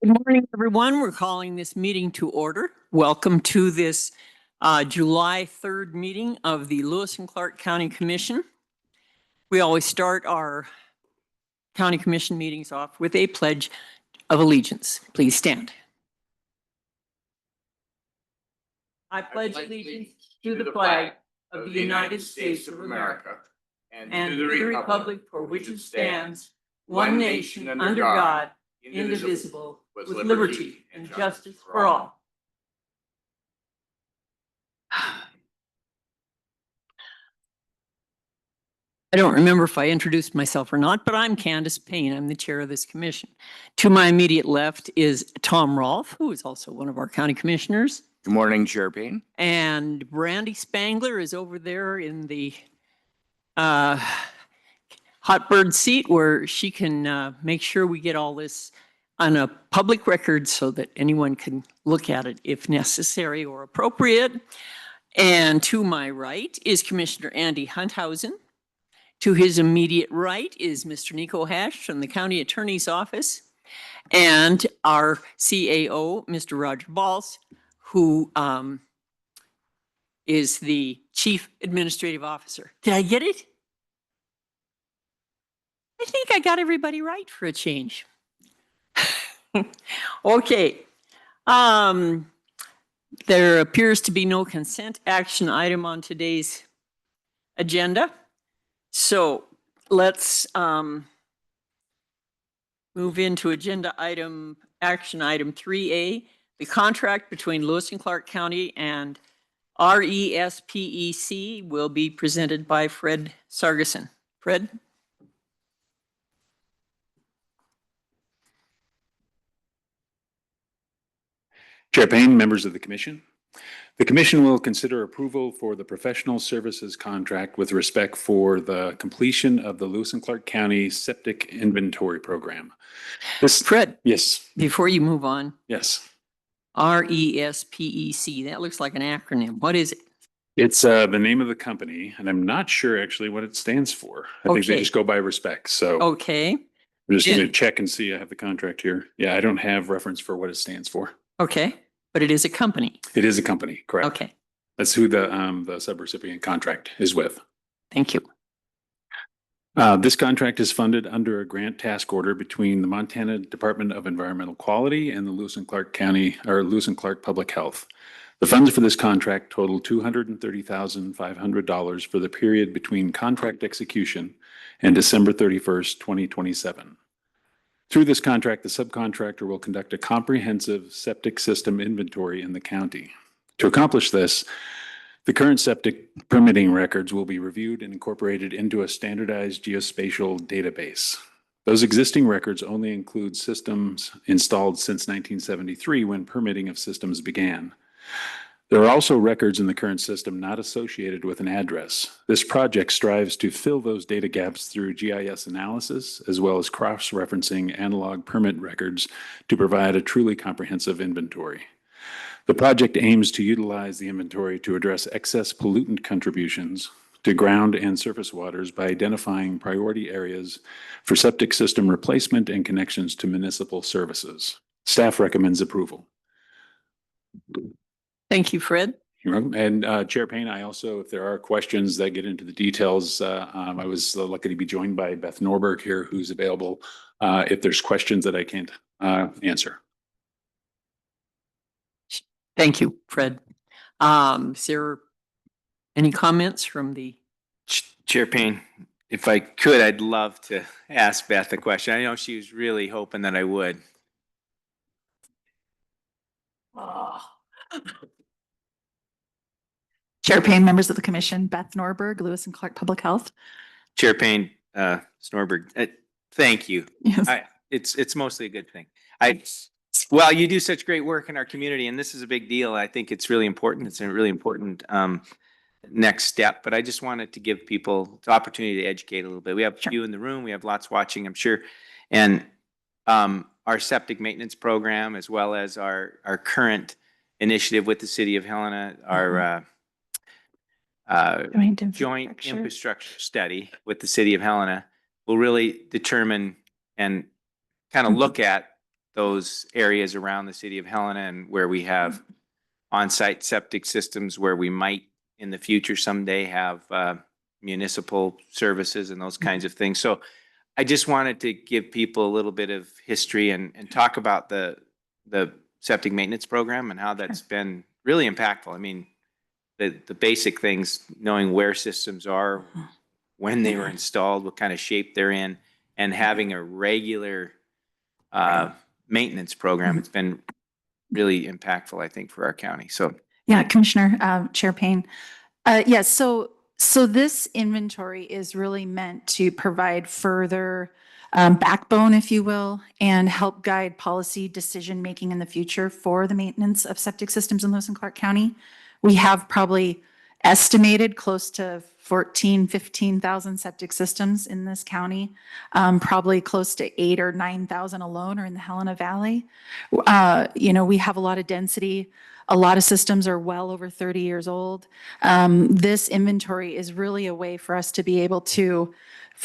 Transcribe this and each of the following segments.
Good morning, everyone. We're calling this meeting to order. Welcome to this July 3rd meeting of the Lewis and Clark County Commission. We always start our county commission meetings off with a pledge of allegiance. Please stand. I pledge allegiance to the flag of the United States of America and to the republic for which it stands, one nation under God, indivisible, with liberty and justice for all. I don't remember if I introduced myself or not, but I'm Candace Payne. I'm the chair of this commission. To my immediate left is Tom Rolfe, who is also one of our county commissioners. Good morning, Chair Payne. And Brandy Spangler is over there in the hot bird seat where she can make sure we get all this on a public record so that anyone can look at it if necessary or appropriate. And to my right is Commissioner Andy Hunthausen. To his immediate right is Mr. Nico Hash from the County Attorney's Office and our CAO, Mr. Roger Balls, who is the Chief Administrative Officer. Did I get it? I think I got everybody right for a change. Okay. There appears to be no consent action item on today's agenda. So let's move into agenda action item 3A, the contract between Lewis and Clark County and RESPEC will be presented by Fred Sargison. Fred? Chair Payne, members of the Commission. The Commission will consider approval for the professional services contract with respect for the completion of the Lewis and Clark County Septic Inventory Program. Fred? Yes. Before you move on. Yes. RESPEC, that looks like an acronym. What is it? It's the name of the company, and I'm not sure actually what it stands for. I think they just go by respect. So okay. I'm just going to check and see. I have the contract here. Yeah, I don't have reference for what it stands for. Okay. But it is a company. It is a company, correct. Okay. That's who the subrecipient contract is with. Thank you. This contract is funded under a grant task order between the Montana Department of Environmental Quality and the Lewis and Clark Public Health. The funds for this contract total $230,500 for the period between contract execution and December 31st, 2027. Through this contract, the subcontractor will conduct a comprehensive septic system inventory in the county. To accomplish this, the current septic permitting records will be reviewed and incorporated into a standardized geospatial database. Those existing records only include systems installed since 1973 when permitting of systems began. There are also records in the current system not associated with an address. This project strives to fill those data gaps through GIS analysis, as well as cross-referencing analog permit records to provide a truly comprehensive inventory. The project aims to utilize the inventory to address excess pollutant contributions to ground and surface waters by identifying priority areas for septic system replacement and connections to municipal services. Staff recommends approval. Thank you, Fred. You're welcome. And Chair Payne, I also, if there are questions that get into the details, I was lucky to be joined by Beth Norberg here, who's available if there's questions that I can't answer. Thank you, Fred. Is there any comments from the Chair Payne? If I could, I'd love to ask Beth a question. I know she was really hoping that I would. Chair Payne, members of the Commission, Beth Norberg, Lewis and Clark Public Health. Chair Payne, Norberg, thank you. Yes. It's mostly a good thing. Well, you do such great work in our community, and this is a big deal. I think it's really important. It's a really important next step, but I just wanted to give people the opportunity to educate a little bit. We have a few in the room. We have lots watching, I'm sure. And our septic maintenance program, as well as our current initiative with the City of Helena, our joint infrastructure study with the City of Helena will really determine and kind of look at those areas around the city of Helena and where we have on-site septic systems where we might in the future someday have municipal services and those kinds of things. So I just wanted to give people a little bit of history and talk about the septic maintenance program and how that's been really impactful. I mean, the basic things, knowing where systems are, when they were installed, what kind of shape they're in, and having a regular maintenance program. It's been really impactful, I think, for our county. So Yeah, Commissioner, Chair Payne. Yes, so this inventory is really meant to provide further backbone, if you will, and help guide policy decision-making in the future for the maintenance of septic systems in Lewis and Clark County. We have probably estimated close to 15,000 septic systems in this county, probably close to 8,000 or 9,000 alone are in the Helena Valley. We have a lot of density. A lot of systems are well over 30 years old. This inventory is really a way for us to be able to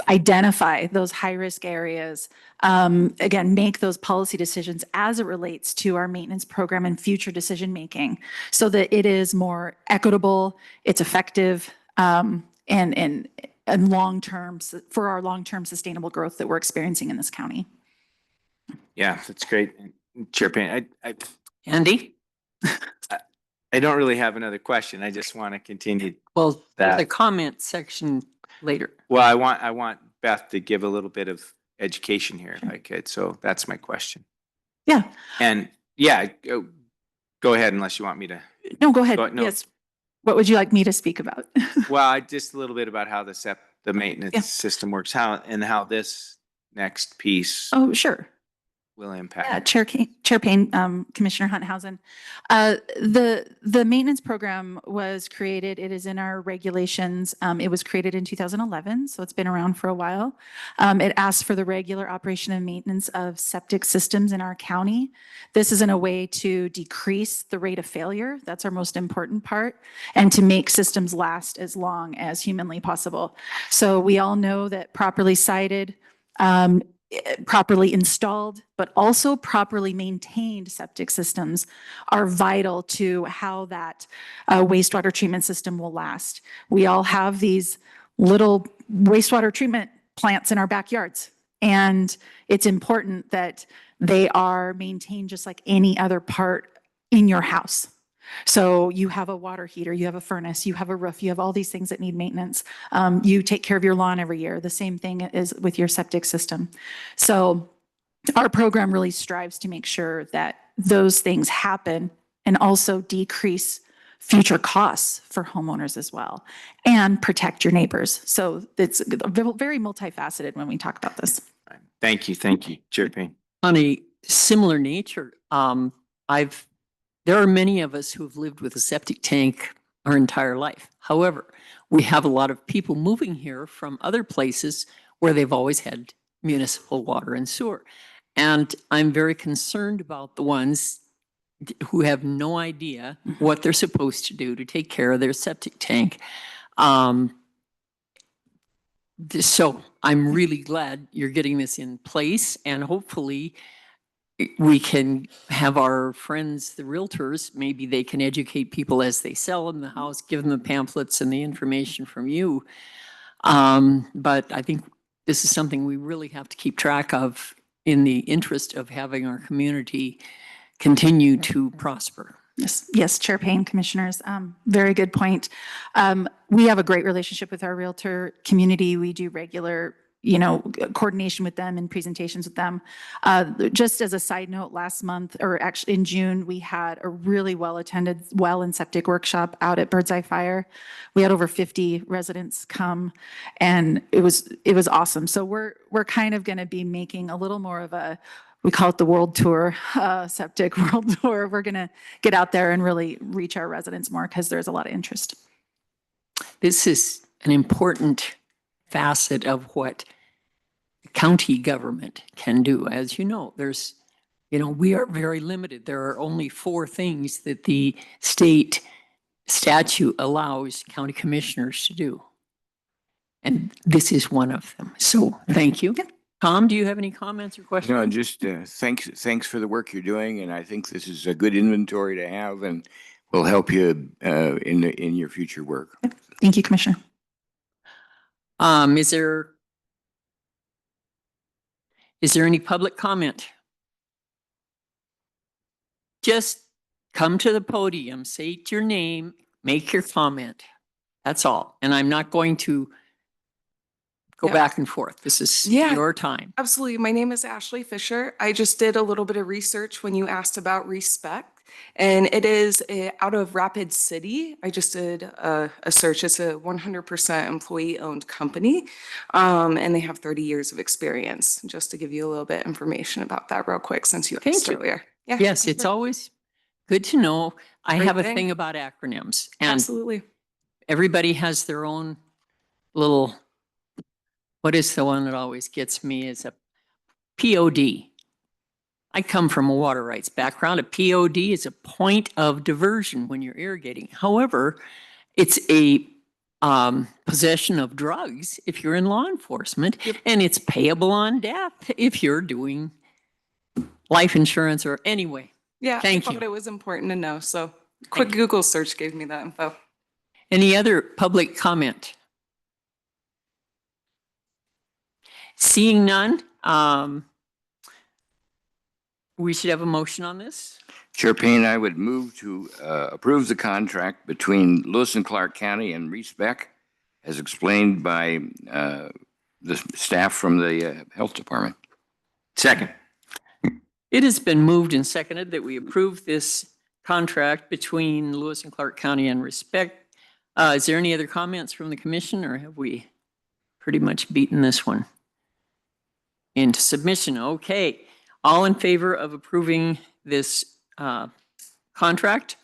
identify those high-risk areas, again, make those policy decisions as it relates to our maintenance program and future decision-making so that it is more equitable, it's effective, and long-term for our long-term sustainable growth that we're experiencing in this county. yeah, that's great. Chair Payne, Andy? I don't really have another question. I just want to continue. Well, That- the comment section later. Well, I want Beth to give a little bit of education here if I could. So that's my question. Yeah. And yeah, go ahead unless you want me to. No, go ahead. No. Yes. What would you like me to speak about? Well, just a little bit about how the maintenance Yeah. system works, how this next piece Oh, sure. will impact. Yeah, Chair Payne, Commissioner Hunthausen. The maintenance program was created, it is in our regulations. It was created in 2011, so it's been around for a while. It asks for the regular operation and maintenance of septic systems in our county. This is in a way to decrease the rate of failure. That's our most important part, and to make systems last as long as humanly possible. So we all know that properly sited, properly installed, but also properly maintained septic systems are vital to how that wastewater treatment system will last. We all have these little wastewater treatment plants in our backyards, and it's important that they are maintained just like any other part in your house. So you have a water heater, you have a furnace, you have a roof, you have all these things that need maintenance. You take care of your lawn every year. The same thing is with your septic system. So our program really strives to make sure that those things happen and also decrease future costs for homeowners as well, and protect your neighbors. So it's very multifaceted when we talk about this. Thank you, Chair Payne. On a similar nature, there are many of us who have lived with a septic tank our entire life. However, we have a lot of people moving here from other places where they've always had municipal water and sewer. And I'm very concerned about the ones who have no idea what they're supposed to do to take care of their septic tank. So I'm really glad you're getting this in place, and hopefully we can have our friends, the realtors, maybe they can educate people as they sell them the house, give them the pamphlets and the information from you. But I think this is something we really have to keep track of in the interest of having our community continue to prosper. Yes, Chair Payne, Commissioners, very good point. We have a great relationship with our realtor community. We do regular coordination with them and presentations with them. Just as a side note, last month, or actually in June, we had a really well-attended well and septic workshop out at Birdseye Fire. We had over 50 residents come, and it was awesome. So we're kind of going to be making a little more of we call it the world tour, septic world tour. We're going to get out there and really reach our residents more because there's a lot of interest. This is an important facet of what county government can do. As you know, we are very limited. There are only 4 things that the state statute allows county commissioners to do. And this is one of them. So thank you. Tom, do you have any comments or questions? No, just thanks for the work you're doing, and I think this is a good inventory to have, and will help you in your future work. Thank you, Commissioner. Is there any public comment? Just come to the podium, say your name, make your comment. That's all. And I'm not going to go Yeah. back and forth. This is Yeah. your time. Absolutely. My name is Ashley Fisher. I just did a little bit of research when you asked about Respect, and it is out of Rapid City. I just did a search. It's a 100% employee-owned company, and they have 30 years of experience. Just to give you a little bit of information about that real quick, since you Thank asked you. earlier. Yeah. Yes, it's always good to know. I Great have a thing. thing about acronyms, and Absolutely. everybody has their own little, what is the one that always gets me is a POD. I come from a water rights background. A POD is a point of diversion when you're irrigating. However, it's a possession of drugs if you're in law enforcement, and it's payable on death if you're doing life insurance or anyway. Yeah. Thank I you. thought it was important to know. So quick Google search gave me that info. Any other public comment? Seeing none, we should have a motion on this. Chair Payne, I would move to approve the contract between Lewis and Clark County and Respect, as explained by the staff from the Health Department. Second. It has been moved and seconded that we approve this contract between Lewis and Clark County and Respect. Is there any other comments from the commission, or have we pretty much beaten this one into submission? Okay. All in favor of approving this contract,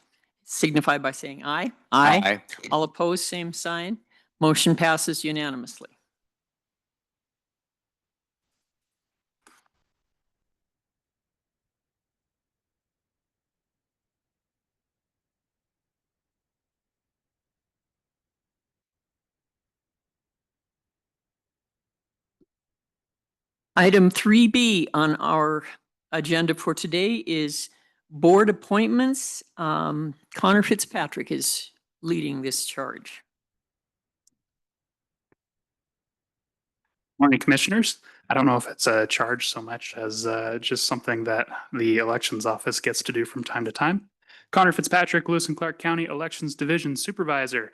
signify by saying aye. Aye. All opposed, same sign. Motion passes unanimously. Morning, Item 3B on our agenda for today is board appointments. Connor Fitzpatrick is leading this charge. Morning, Commissioners. I don't know if it's a charge so much as just something that the Elections Office gets to do from time to time. Connor Fitzpatrick, Lewis and Clark County Elections Division Supervisor.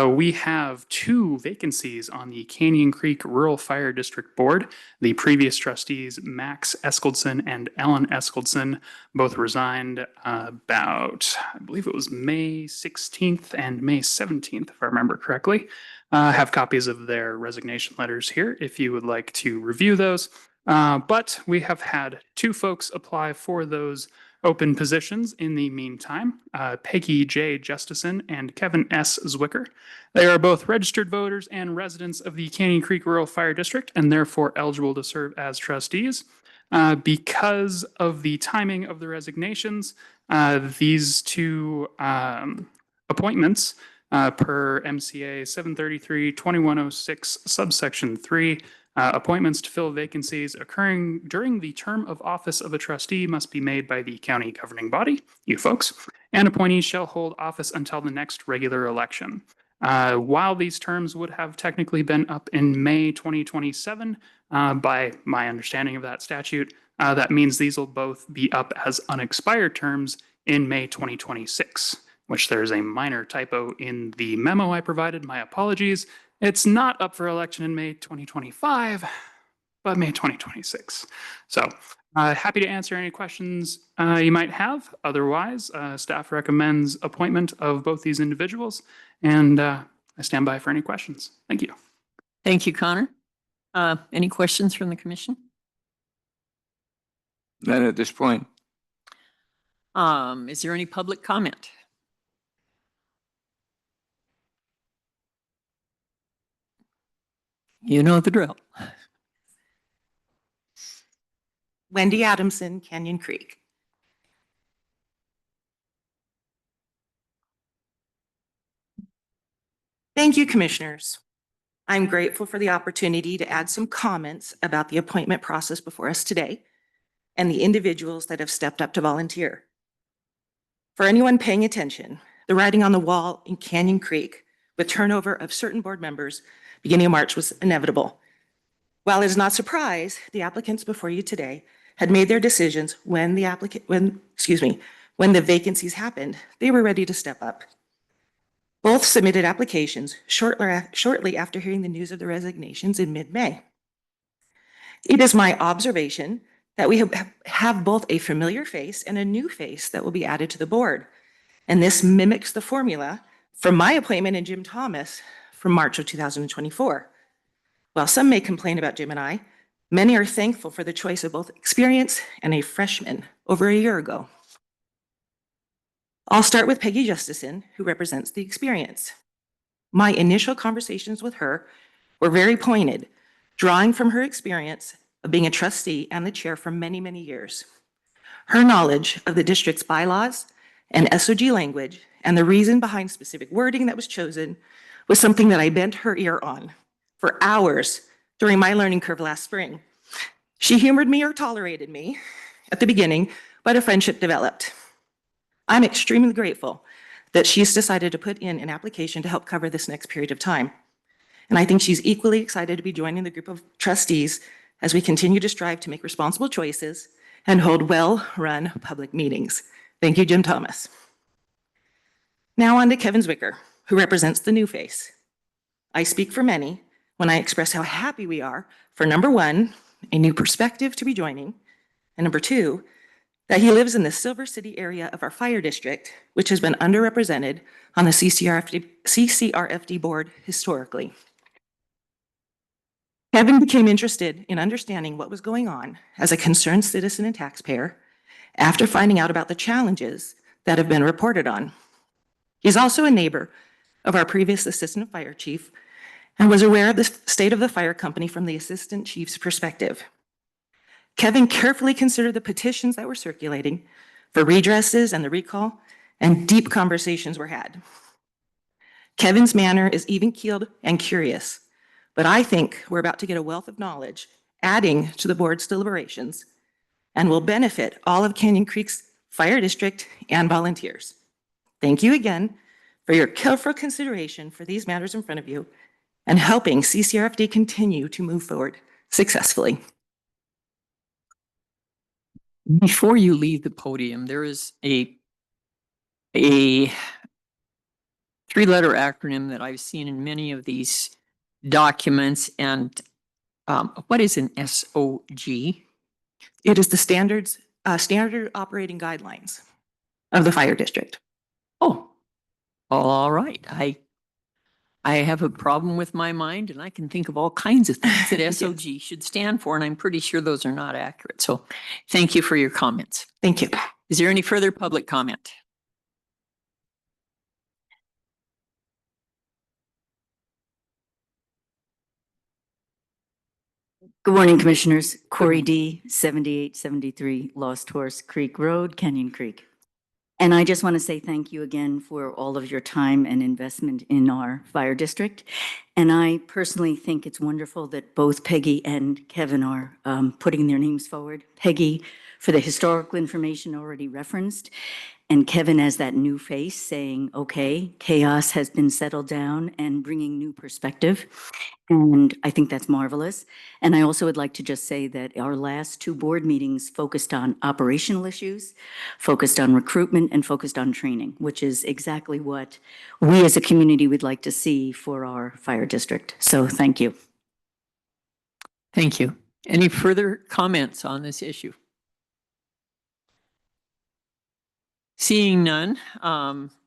We have 2 vacancies on the Canyon Creek Rural Fire District Board. The previous trustees, Max Eskeldson and Ellen Eskeldson, both resigned about, I believe it was May 16th and May 17th, if I remember correctly. Have copies of their resignation letters here if you would like to review those. But we have had 2 folks apply for those open positions in the meantime, Peggy J. Justison and Kevin S. Zwicker. They are both registered voters and residents of the Canyon Creek Rural Fire District and therefore eligible to serve as trustees. Because of the timing of the resignations, these 2 appointments per MCA 733-2106 subsection 3, appointments to fill vacancies occurring during the term of office of a trustee must be made by the county governing body, you folks, and appointees shall hold office until the next regular election. While these terms would have technically been up in May 2027, by my understanding of that statute, that means these will both be up as unexpired terms in May 2026, which there's a minor typo in the memo I provided. My apologies. It's not up for election in May 2025, but May 2026. So happy to answer any questions you might have. Otherwise, staff recommends appointment of both these individuals, and I stand by for any questions. Thank you. Thank you, Connor. Any questions from the commission? None at this point. Is there any public comment? You know the drill. Wendy Adamson, Canyon Creek. Thank you, Commissioners. I'm grateful for the opportunity to add some comments about the appointment process before us today and the individuals that have stepped up to volunteer. For anyone paying attention, the writing on the wall in Canyon Creek with turnover of certain board members beginning of March was inevitable. While it is not a surprise, the applicants before you today had made their decisions when the vacancies happened, they were ready to step up. Both submitted applications shortly after hearing the news of the resignations in mid-May. It is my observation that we have both a familiar face and a new face that will be added to the board. And this mimics the formula from my appointment in Jim Thomas from March of 2024. While some may complain about Jim and I, many are thankful for the choice of both experience and a freshman over a year ago. I'll start with Peggy Justison, who represents the experience. My initial conversations with her were very pointed, drawing from her experience of being a trustee and the chair for many, many years. Her knowledge of the district's bylaws and SOG language and the reason behind specific wording that was chosen was something that I bent her ear on for hours during my learning curve last spring. She humored me or tolerated me at the beginning, but a friendship developed. I'm extremely grateful that she's decided to put in an application to help cover this next period of time. And I think she's equally excited to be joining the group of trustees as we continue to strive to make responsible choices and hold well-run public meetings. Thank you, Jim Thomas. Now on to Kevin Zwicker, who represents the new face. I speak for many when I express how happy we are for number one, a new perspective to be joining, and number two, that he lives in the Silver City area of our fire district, which has been underrepresented on the CCRFD board historically. Kevin became interested in understanding what was going on as a concerned citizen and taxpayer after finding out about the challenges that have been reported on. He's also a neighbor of our previous assistant fire chief and was aware of the state of the fire company from the assistant chief's perspective. Kevin carefully considered the petitions that were circulating for redresses and the recall, and deep conversations were had. Kevin's manner is even-keeled and curious, but I think we're about to get a wealth of knowledge adding to the board's deliberations and will benefit all of Canyon Creek's fire district and volunteers. Thank you again for your careful consideration for these matters in front of you and helping CCRFD continue to move forward successfully. Before you leave the podium, there is a three-letter acronym that I've seen in many of these documents. And what is an SOG? It is the standard operating guidelines of the fire district. Oh, all right. I have a problem with my mind, and I can think of all kinds of things that SOG should stand for, and I'm pretty sure those are not accurate. So thank you for your comments. Thank you. Is there any further public comment? Good morning, Commissioners. Corey D., 7873 Lost Horse Creek Road, Canyon Creek. And I just want to say thank you again for all of your time and investment in our fire district. And I personally think it's wonderful that both Peggy and Kevin are putting their names forward. Peggy for the historical information already referenced, and Kevin as that new face saying, okay, chaos has been settled down and bringing new perspective. And I think that's marvelous. And I also would like to just say that our last two board meetings focused on operational issues, focused on recruitment, and focused on training, which is exactly what we as a community would like to see for our fire district. So thank you. Thank you. Any further comments on this issue? Seeing none.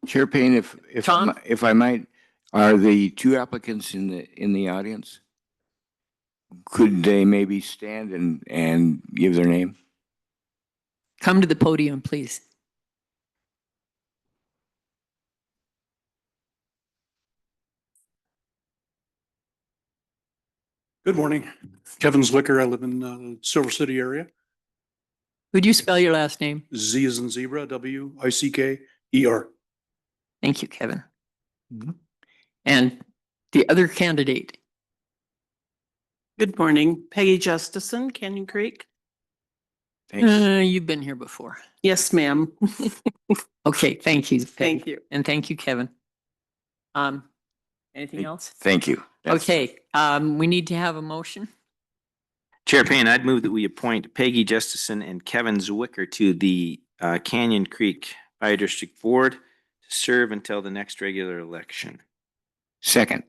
Chair Payne, Tom? if I might, are the two applicants in the audience? Could they maybe stand and give their name? Come to the podium, please. Good morning. Kevin Zwicker. I live in the Silver City area. Would you spell your last name? Z as in zebra, W-I-C-K-E-R. Thank you, Kevin. And the other candidate. Good morning, Peggy Justison, Canyon Creek. You've been here before. Yes, ma'am. Okay, thank you. Peggy. Thank you. And thank you, Kevin. Anything else? Thank you. Okay, we need to have a motion. Chair Payne, I'd move that we appoint Peggy Justison and Kevin Zwicker to the Canyon Creek Fire District Board to serve until the next regular election. Second.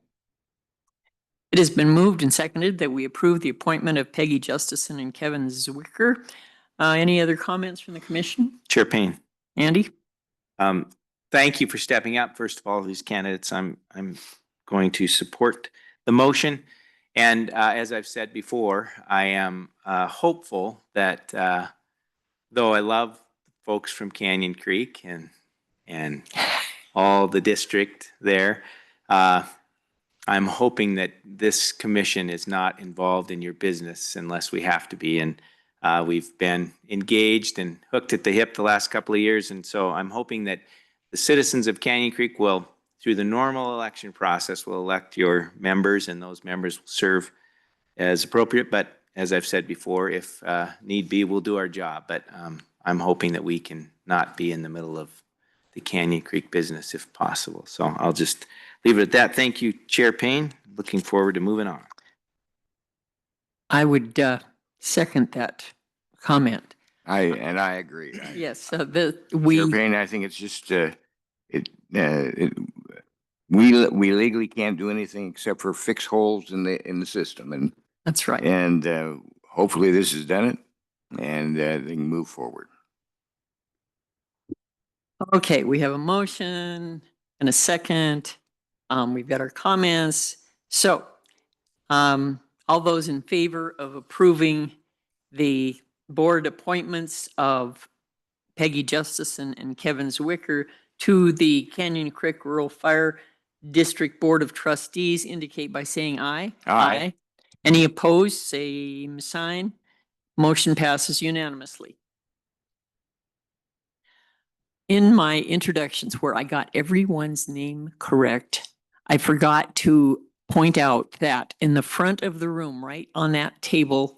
It has been moved and seconded that we approve the appointment of Peggy Justison and Kevin Zwicker. Any other comments from the commission? Chair Payne. Andy? Thank you for stepping up. First of all, these candidates, I'm going to support the motion. And as I've said before, I am hopeful that though I love folks from Canyon Creek and all the district there, I'm hoping that this commission is not involved in your business unless we have to be. And we've been engaged and hooked at the hip the last couple of years. And so I'm hoping that the citizens of Canyon Creek will, through the normal election process, will elect your members, and those members will serve as appropriate. But as I've said before, if need be, we'll do our job. But I'm hoping that we can not be in the middle of the Canyon Creek business if possible. So I'll just leave it at that. Thank you, Chair Payne. Looking forward to moving on. I would second that comment. I agree. Yes, Chair Payne, I think it's just we legally can't do anything except for fix holes in the system, and that's right. And hopefully this has done it, and they can move forward. Okay, we have a motion and a second. We've got our comments. So, all those in favor of approving the board appointments of Peggy Justison and Kevin Zwicker to the Canyon Creek Rural Fire District Board of Trustees indicate by saying aye. Aye. Any opposed, same sign. Motion passes unanimously. In my introductions where I got everyone's name correct, I forgot to point out that in the front of the room, right on that table,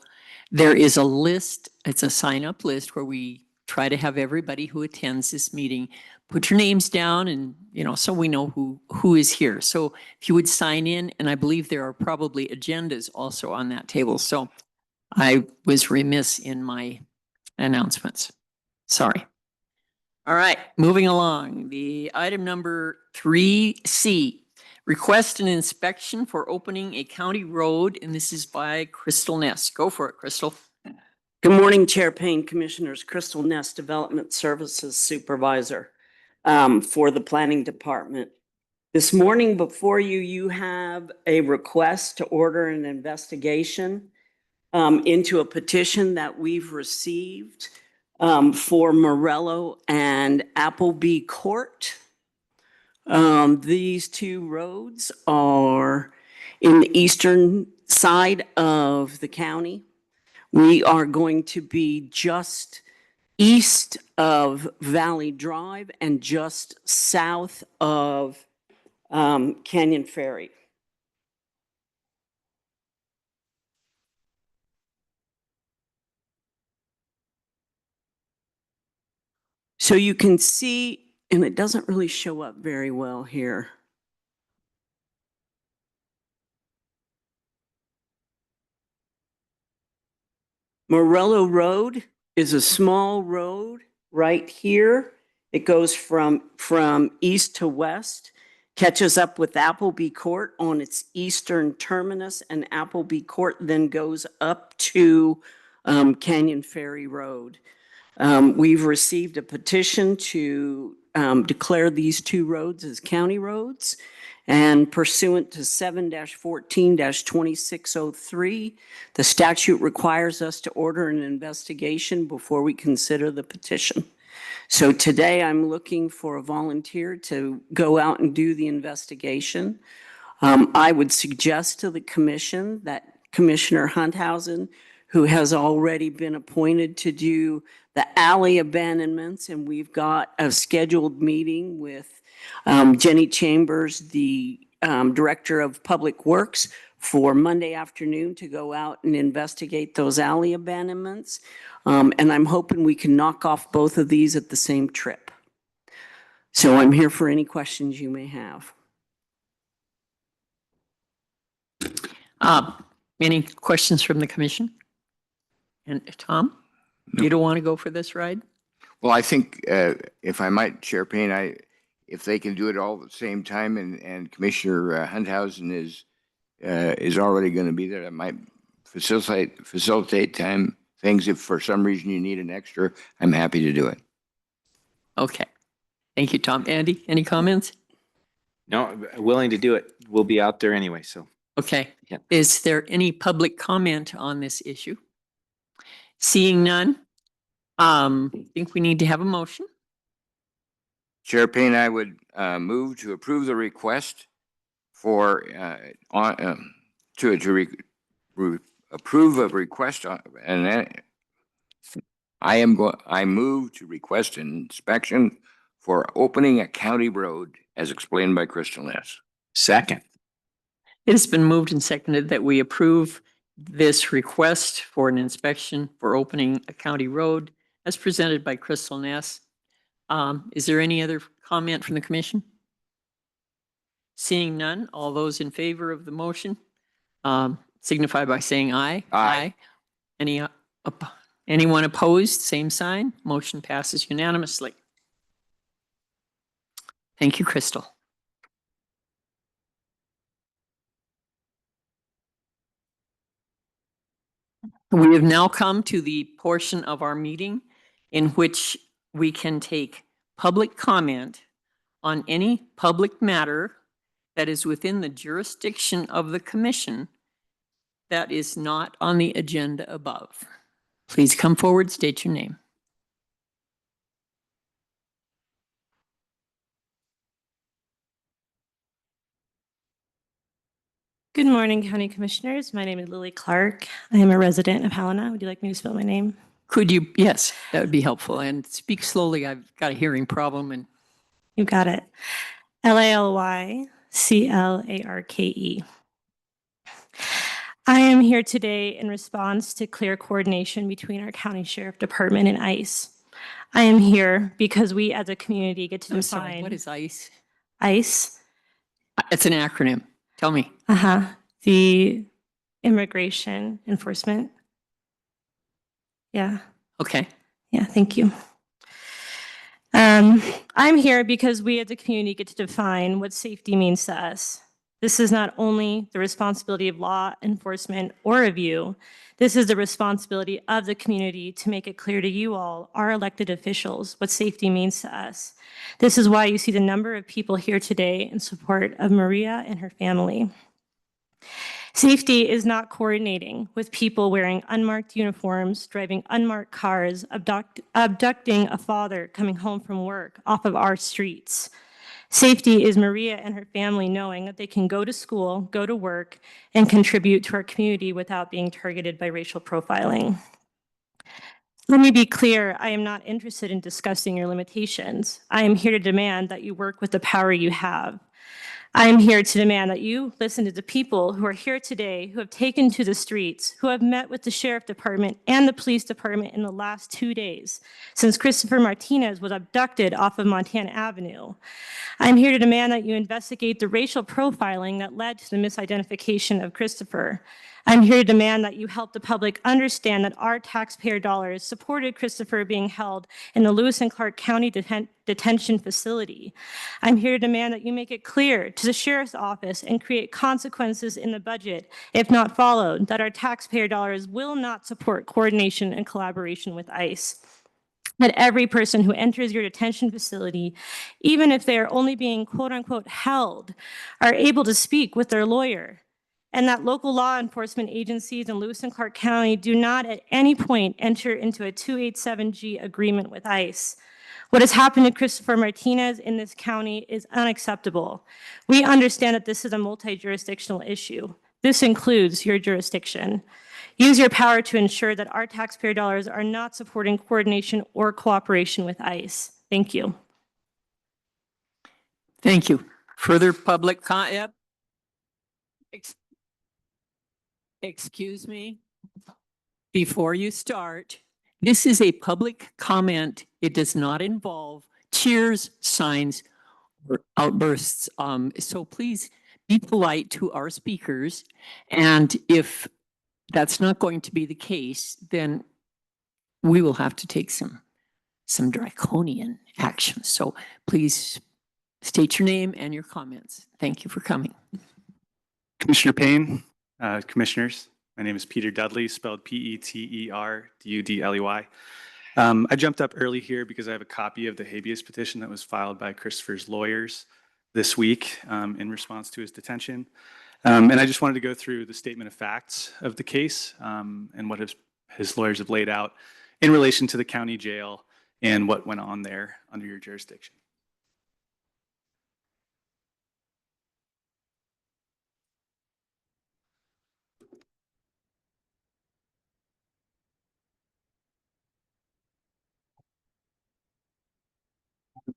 there is a list. It's a sign-up list where we try to have everybody who attends this meeting put your names down, and so we know who is here. So if you would sign in, and I believe there are probably agendas also on that table. So I was remiss in my announcements. Sorry. All right, moving along. The item number 3C, request an inspection for opening a county road, and this is by Crystal Ness. Go for it, Crystal. Good morning, Chair Payne, Commissioners. Crystal Ness, Development Services Supervisor for the Planning Department. This morning before you, you have a request to order an investigation into a petition that we've received for Morello and Appleby Court. These two roads are in the eastern side of the county. We are going to be just east of Valley Drive and just south of Canyon Ferry. So you can see, and it doesn't really show up very well here. Morello Road is a small road right here. It goes from east to west, catches up with Appleby Court on its eastern terminus, and Appleby Court then goes up to Canyon Ferry Road. We've received a petition to declare these two roads as county roads, and pursuant to 7-14-2603, the statute requires us to order an investigation before we consider the petition. So today I'm looking for a volunteer to go out and do the investigation. I would suggest to the commission that Commissioner Hunthausen, who has already been appointed to do the alley abandonments, and we've got a scheduled meeting with Jenny Chambers, the Director of Public Works, for Monday afternoon to go out and investigate those alley abandonments. And I'm hoping we can knock off both of these at the same trip. So I'm here for any questions you may have. Any questions from the commission? And Tom, you don't want to go for this ride? Well, I think, if I might, Chair Payne, if they can do it all at the same time and Commissioner Hunthausen is already going to be there, that might facilitate time, things. If for some reason you need an extra, I'm happy to do it. Okay. Thank you, Tom. Andy, any comments? No, willing to do it. We'll be out there anyway, so. Okay. Yeah. Is there any public comment on this issue? Seeing none, I think we need to have a motion. Chair Payne, I would move to approve the request for approve a request I move to request an inspection for opening a county road as explained by Crystal Ness. Second. It has been moved and seconded that we approve this request for an inspection for opening a county road as presented by Crystal Ness. Is there any other comment from the commission? Seeing none, all those in favor of the motion signify by saying aye. Aye. Anyone opposed? Same sign. Motion passes unanimously. Thank you, Crystal. We have now come to the portion of our meeting in which we can take public comment on any public matter that is within the jurisdiction of the commission that is not on the agenda above. Please come forward, state your name. Good morning, County Commissioners. My name is Lily Clark. I am a resident of Helena. Would you like me to spell my name? Could you? Yes, that would be helpful. And speak slowly. I've got a hearing problem. And You got it. Lyclarke. I am here today in response to clear coordination between our County Sheriff Department and ICE. I am here because we as a community get to I'm define sorry, what is ICE? ICE. It's an acronym. Tell me. The Immigration Enforcement. Yeah. Okay. Yeah, thank you. I'm here because we as a community get to define what safety means to us. This is not only the responsibility of law enforcement or of you, this is the responsibility of the community to make it clear to you all, our elected officials, what safety means to us. This is why you see the number of people here today in support of Maria and her family. Safety is not coordinating with people wearing unmarked uniforms, driving unmarked cars, abducting a father coming home from work off of our streets. Safety is Maria and her family knowing that they can go to school, go to work, and contribute to our community without being targeted by racial profiling. Let me be clear, I am not interested in discussing your limitations. I am here to demand that you work with the power you have. I am here to demand that you listen to the people who are here today, who have taken to the streets, who have met with the Sheriff Department and the Police Department in the last 2 days, since Christopher Martinez was abducted off of Montana Avenue. I'm here to demand that you investigate the racial profiling that led to the misidentification of Christopher. I'm here to demand that you help the public understand that our taxpayer dollars supported Christopher being held in the Lewis and Clark County Detention Facility. I'm here to demand that you make it clear to the Sheriff's Office and create consequences in the budget, if not followed, that our taxpayer dollars will not support coordination and collaboration with ICE. That every person who enters your detention facility, even if they are only being quote unquote held, are able to speak with their lawyer. And that local law enforcement agencies in Lewis and Clark County do not at any point enter into a 287G agreement with ICE. What has happened to Christopher Martinez in this county is unacceptable. We understand that this is a multi-jurisdictional issue. This includes your jurisdiction. Use your power to ensure that our taxpayer dollars are not supporting coordination or cooperation with ICE. Thank you. Thank you. Further public comment? Excuse me. Before you start, this is a public comment. It does not involve cheers, signs, or outbursts. So please be polite to our speakers. And if that's not going to be the case, then we will have to take some draconian action. So please state your name and your comments. Thank you for coming. Commissioner Payne, commissioners, my name is Peter Dudley, spelled Peterdudley. I jumped up early here because I have a copy of the habeas petition that was filed by Christopher's lawyers this week in response to his detention. And I just wanted to go through the statement of facts of the case and what his lawyers have laid out in relation to the county jail and what went on there under your jurisdiction.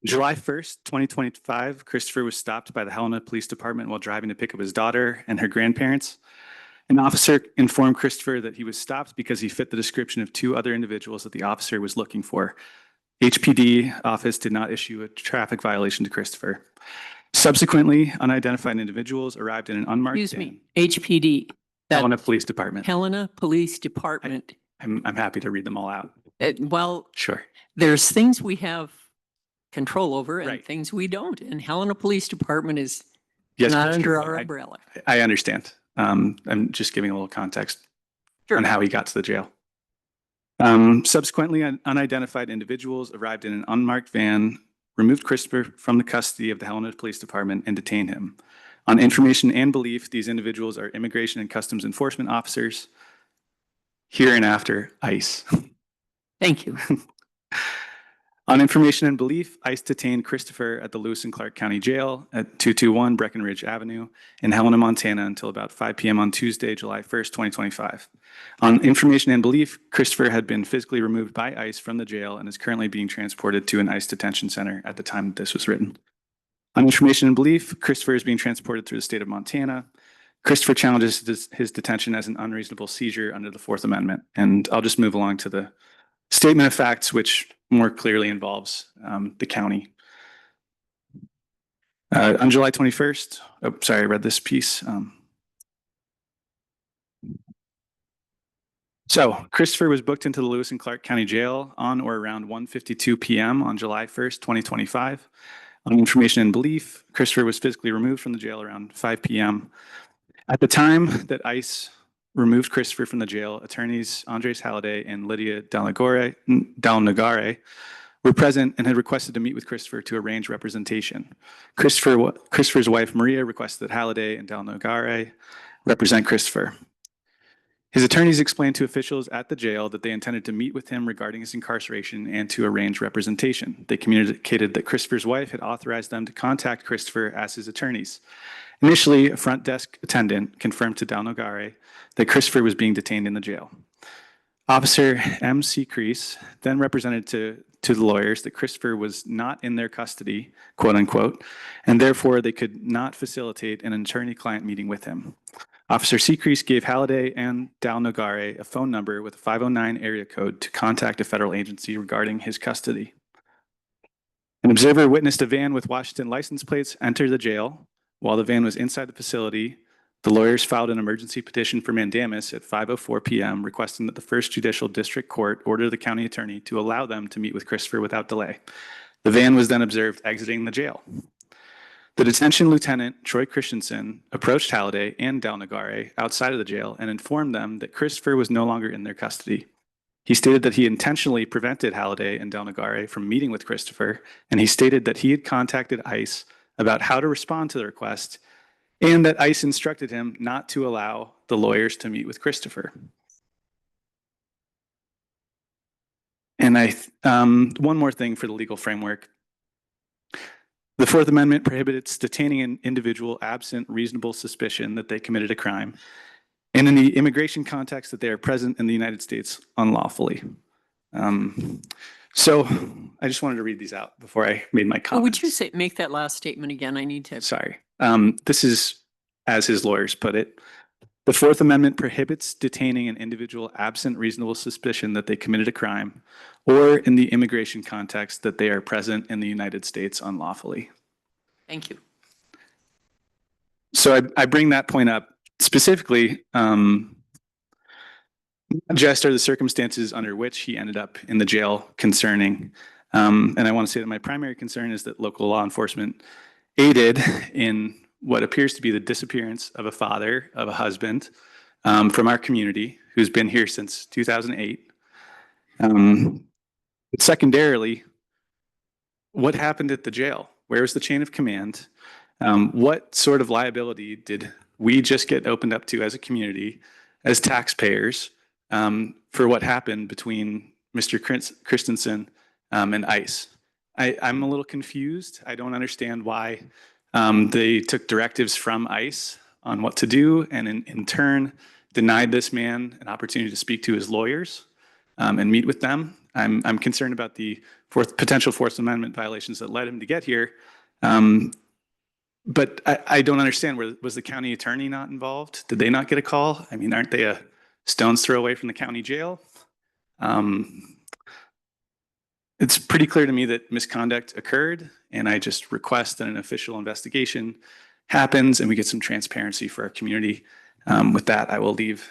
July 1st, 2025, Christopher was stopped by the Helena Police Department while driving to pick up his daughter and her grandparents. An officer informed Christopher that he was stopped because he fit the description of two other individuals that the officer was looking for. HPD office did not issue a traffic violation to Christopher. Subsequently, unidentified individuals arrived in an unmarked Excuse me, HPD. Helena Police Department. Helena Police Department. I'm happy to read them all out. Well, Sure. there's things we have control over and Right. things we don't. And Helena Police Department is Yes, not Commissioner, under our umbrella. I understand. I'm just giving a little context Sure. on how he got to the jail. Subsequently, unidentified individuals arrived in an unmarked van, removed Christopher from the custody of the Helena Police Department, and detained him. On information and belief, these individuals are Immigration and Customs Enforcement officers, hereinafter ICE. Thank you. On information and belief, ICE detained Christopher at the Lewis and Clark County Jail at 221 Breckenridge Avenue in Helena, Montana until about 5 p.m. on Tuesday, July 1st, 2025. On information and belief, Christopher had been physically removed by ICE from the jail and is currently being transported to an ICE detention center at the time that this was written. On information and belief, Christopher is being transported through the state of Montana. Christopher challenges his detention as an unreasonable seizure under the Fourth Amendment. And I'll just move along to the statement of facts, which more clearly involves the county. On July 21st, I read this piece. So Christopher was booked into the Lewis and Clark County Jail on or around 1:52 p.m. on July 1st, 2025. On information and belief, Christopher was physically removed from the jail around 5 p.m. At the time that ICE removed Christopher from the jail, attorneys Andres Halliday and Lydia Dalnagare were present and had requested to meet with Christopher to arrange representation. Christopher's wife, Maria, requested that Halliday and Dalnagare represent Christopher. His attorneys explained to officials at the jail that they intended to meet with him regarding his incarceration and to arrange representation. They communicated that Christopher's wife had authorized them to contact Christopher as his attorneys. Initially, a front desk attendant confirmed to Dalnagare that Christopher was being detained in the jail. Officer M.C. Crease then represented to the lawyers that Christopher was not in their custody, quote unquote, and therefore they could not facilitate an attorney-client meeting with him. Officer Seacrease gave Halliday and Dalnagare a phone number with a 509 area code to contact a federal agency regarding his custody. An observer witnessed a van with Washington license plates enter the jail. While the van was inside the facility, the lawyers filed an emergency petition for mandamus at 5:04 p.m. requesting that the First Judicial District Court order the county attorney to allow them to meet with Christopher without delay. The van was then observed exiting the jail. The detention lieutenant, Troy Christensen, approached Halliday and Dalnagare outside of the jail and informed them that Christopher was no longer in their custody. He stated that he intentionally prevented Halliday and Dalnagare from meeting with Christopher, and he stated that he had contacted ICE about how to respond to the request and that ICE instructed him not to allow the lawyers to meet with Christopher. And one more thing for the legal framework. The Fourth Amendment prohibits detaining an individual absent reasonable suspicion that they committed a crime, and in the immigration context that they are present in the United States unlawfully. So I just wanted to read these out before I made my comments. Would you make that last statement again? I need to. Sorry. This is as his lawyers put it. The Fourth Amendment prohibits detaining an individual absent reasonable suspicion that they committed a crime or in the immigration context that they are present in the United States unlawfully. Thank you. So I bring that point up specifically, not just are the circumstances under which he ended up in the jail concerning, and I want to say that my primary concern is that local law enforcement aided in what appears to be the disappearance of a father, of a husband, from our community who's been here since 2008. But secondarily, what happened at the jail? Where was the chain of command? What sort of liability did we just get opened up to as a community, as taxpayers, for what happened between Mr. Christensen and ICE? I'm a little confused. I don't understand why they took directives from ICE on what to do and in turn denied this man an opportunity to speak to his lawyers and meet with them. I'm concerned about the potential Fourth Amendment violations that led him to get here. But I don't understand, was the county attorney not involved? Did they not get a call? I mean, aren't they a stone's throw away from the county jail? It's pretty clear to me that misconduct occurred, and I just request that an official investigation happens and we get some transparency for our community. With that, I will leave.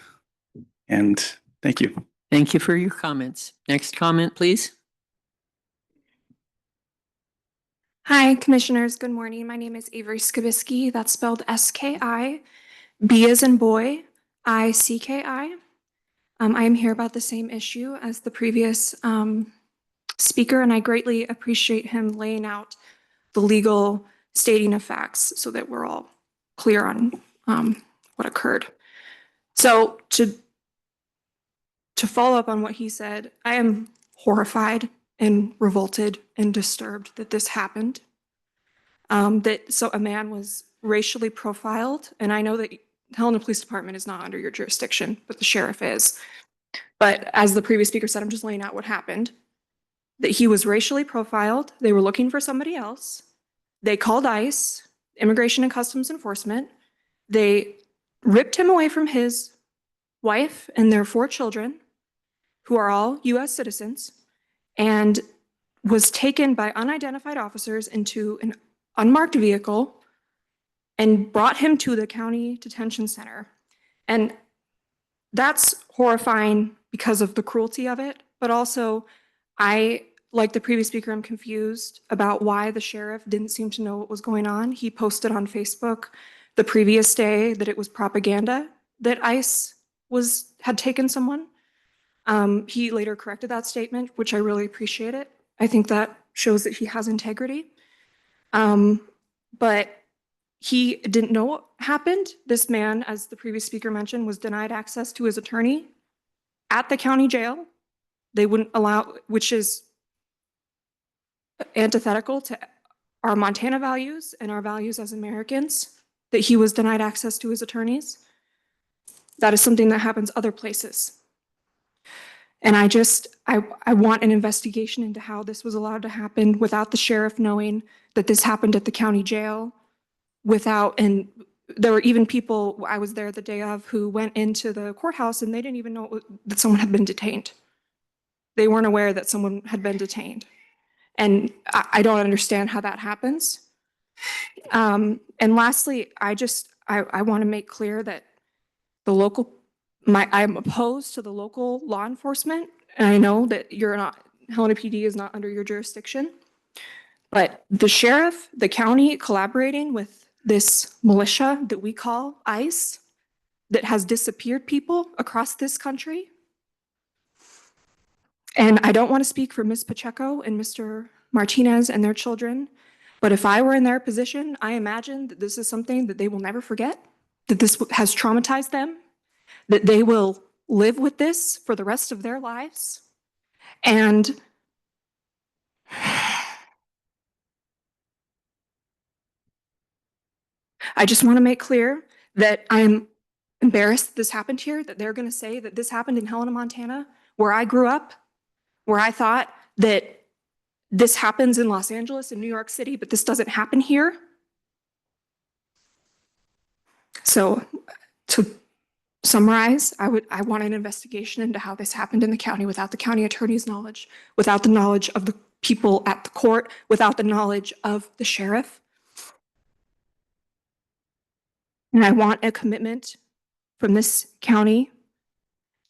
And thank you. Thank you for your comments. Next comment, please. Hi, Commissioners. Good morning. My name is Avery Skibisky. That's spelled S-K-I, B as in boy, I-C-K-I. I am here about the same issue as the previous speaker, and I greatly appreciate him laying out the legal stating of facts so that we're all clear on what occurred. So to follow up on what he said, I am horrified and revolted and disturbed that this happened. So a man was racially profiled, and I know that Helena Police Department is not under your jurisdiction, but the sheriff is. But as the previous speaker said, I'm just laying out what happened. That he was racially profiled. They were looking for somebody else. They called ICE, Immigration and Customs Enforcement. They ripped him away from his wife and their 4 children, who are all U.S. citizens, and was taken by unidentified officers into an unmarked vehicle and brought him to the county detention center. And that's horrifying because of the cruelty of it, but also like the previous speaker, I'm confused about why the sheriff didn't seem to know what was going on. He posted on Facebook the previous day that it was propaganda that ICE had taken someone. He later corrected that statement, which I really appreciate it. I think that shows that he has integrity. But he didn't know what happened. This man, as the previous speaker mentioned, was denied access to his attorney at the county jail. They wouldn't allow, which is antithetical to our Montana values and our values as Americans, that he was denied access to his attorneys. That is something that happens other places. And I want an investigation into how this was allowed to happen without the sheriff knowing that this happened at the county jail, and there were even people, I was there the day of, who went into the courthouse and they didn't even know that someone had been detained. They weren't aware that someone had been detained. And I don't understand how that happens. And lastly, I want to make clear that I'm opposed to the local law enforcement, and I know that Helena PD is not under your jurisdiction, but the sheriff, the county collaborating with this militia that we call ICE, that has disappeared people across this country. And I don't want to speak for Ms. Pacheco and Mr. Martinez and their children, but if I were in their position, I imagine that this is something that they will never forget, that this has traumatized them, that they will live with this for the rest of their lives. And I just want to make clear that I'm embarrassed that this happened here, that they're going to say that this happened in Helena, Montana, where I grew up, where I thought that this happens in Los Angeles and New York City, but this doesn't happen here. So summarize, I want an investigation into how this happened in the county without the county attorney's knowledge, without the knowledge of the people at the court, without the knowledge of the sheriff. And I want a commitment from this county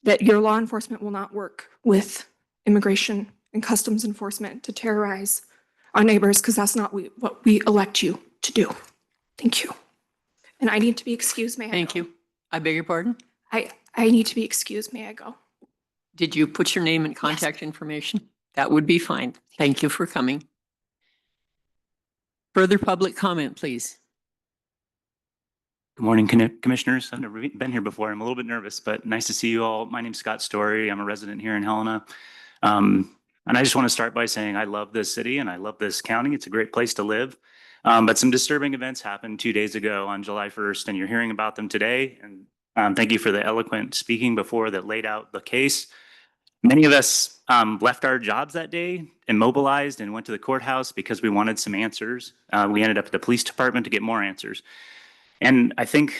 that your law enforcement will not work with immigration and customs enforcement to terrorize our neighbors, because that's not what we elect you to do. Thank you. And I need to be excused. May I Thank go? you. I beg your pardon? I need to be excused. May I go? Did you put your name and contact information? That would be fine. Thank you for coming. Further public comment, please. Good morning, Commissioners. I've never been here before. I'm a little bit nervous, but nice to see you all. My name's Scott Story. I'm a resident here in Helena. And I just want to start by saying I love this city and I love this county. It's a great place to live. But some disturbing events happened 2 days ago on July 1st, and you're hearing about them today. And thank you for the eloquent speaking before that laid out the case. Many of us left our jobs that day and mobilized and went to the courthouse because we wanted some answers. We ended up at the police department to get more answers. And I think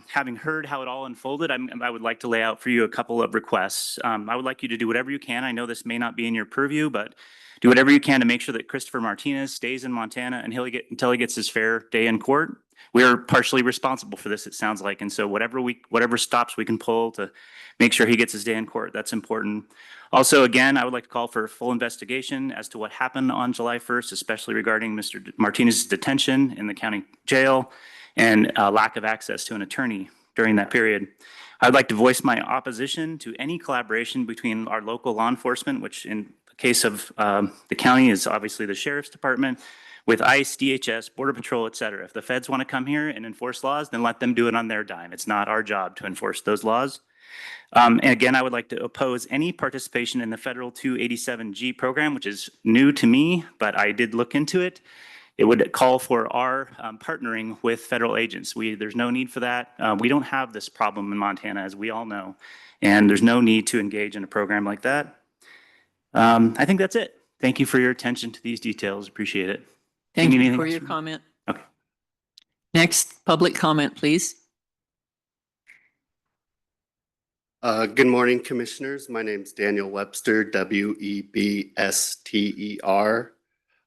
having heard how it all unfolded, I would like to lay out for you a couple of requests. I would like you to do whatever you can. I know this may not be in your purview, but do whatever you can to make sure that Christopher Martinez stays in Montana until he gets his fair day in court. We're partially responsible for this, it sounds like. And so whatever stops we can pull to make sure he gets his day in court, that's important. Also, again, I would like to call for a full investigation as to what happened on July 1st, especially regarding Mr. Martinez's detention in the county jail and lack of access to an attorney during that period. I would like to voice my opposition to any collaboration between our local law enforcement, which in the case of the county is obviously the sheriff's department, with ICE, DHS, Border Patrol, et cetera. If the feds want to come here and enforce laws, then let them do it on their dime. It's not our job to enforce those laws. And again, I would like to oppose any participation in the federal 287G program, which is new to me, but I did look into it. It would call for our partnering with federal agents. There's no need for that. We don't have this problem in Montana, as we all know, and there's no need to engage in a program like that. I think that's it. Thank you for your attention to these details. Appreciate it. Thank need you anything for else your from me? comment. Okay. Next, public comment, please. Good morning, Commissioners. My name is Daniel Webster, Webster.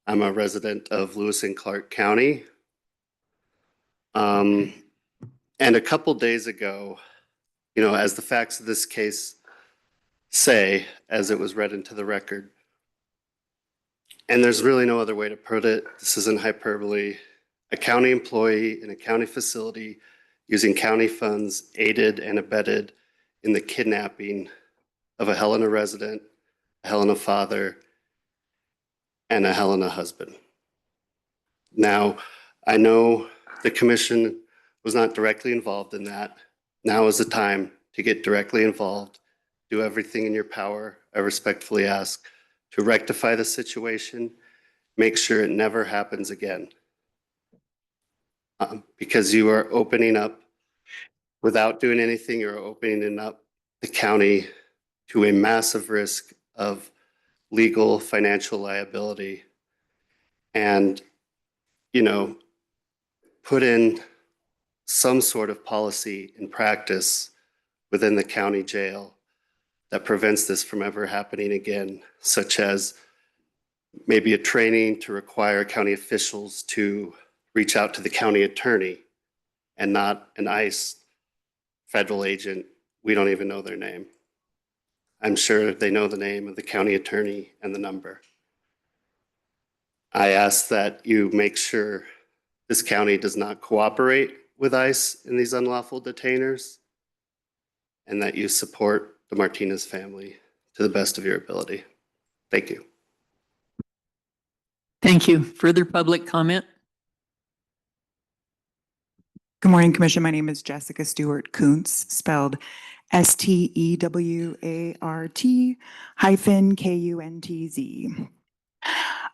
I'm a resident of Lewis and Clark County. And a couple days ago, as the facts of this case say, as it was read into the record, and there's really no other way to put it, this isn't hyperbole, a county employee in a county facility using county funds aided and abetted in the kidnapping of a Helena resident, a Helena father, and a Helena husband. Now, I know the commission was not directly involved in that. Now is the time to get directly involved. Do everything in your power, I respectfully ask, to rectify the situation, make sure it never happens again. Because you are opening up, without doing anything, you're opening up the county to a massive risk of legal financial liability. And, put in some sort of policy and practice within the county jail that prevents this from ever happening again, such as maybe a training to require county officials to reach out to the county attorney and not an ICE federal agent. We don't even know their name. I'm sure they know the name of the county attorney and the number. I ask that you make sure this county does not cooperate with ICE in these unlawful detainers, and that you support the Martinez family to the best of your ability. Thank you. Thank you. Further public comment? Good morning, Commission. My name is Jessica Stewart Kuntz, spelled STEWART-KUNTZ.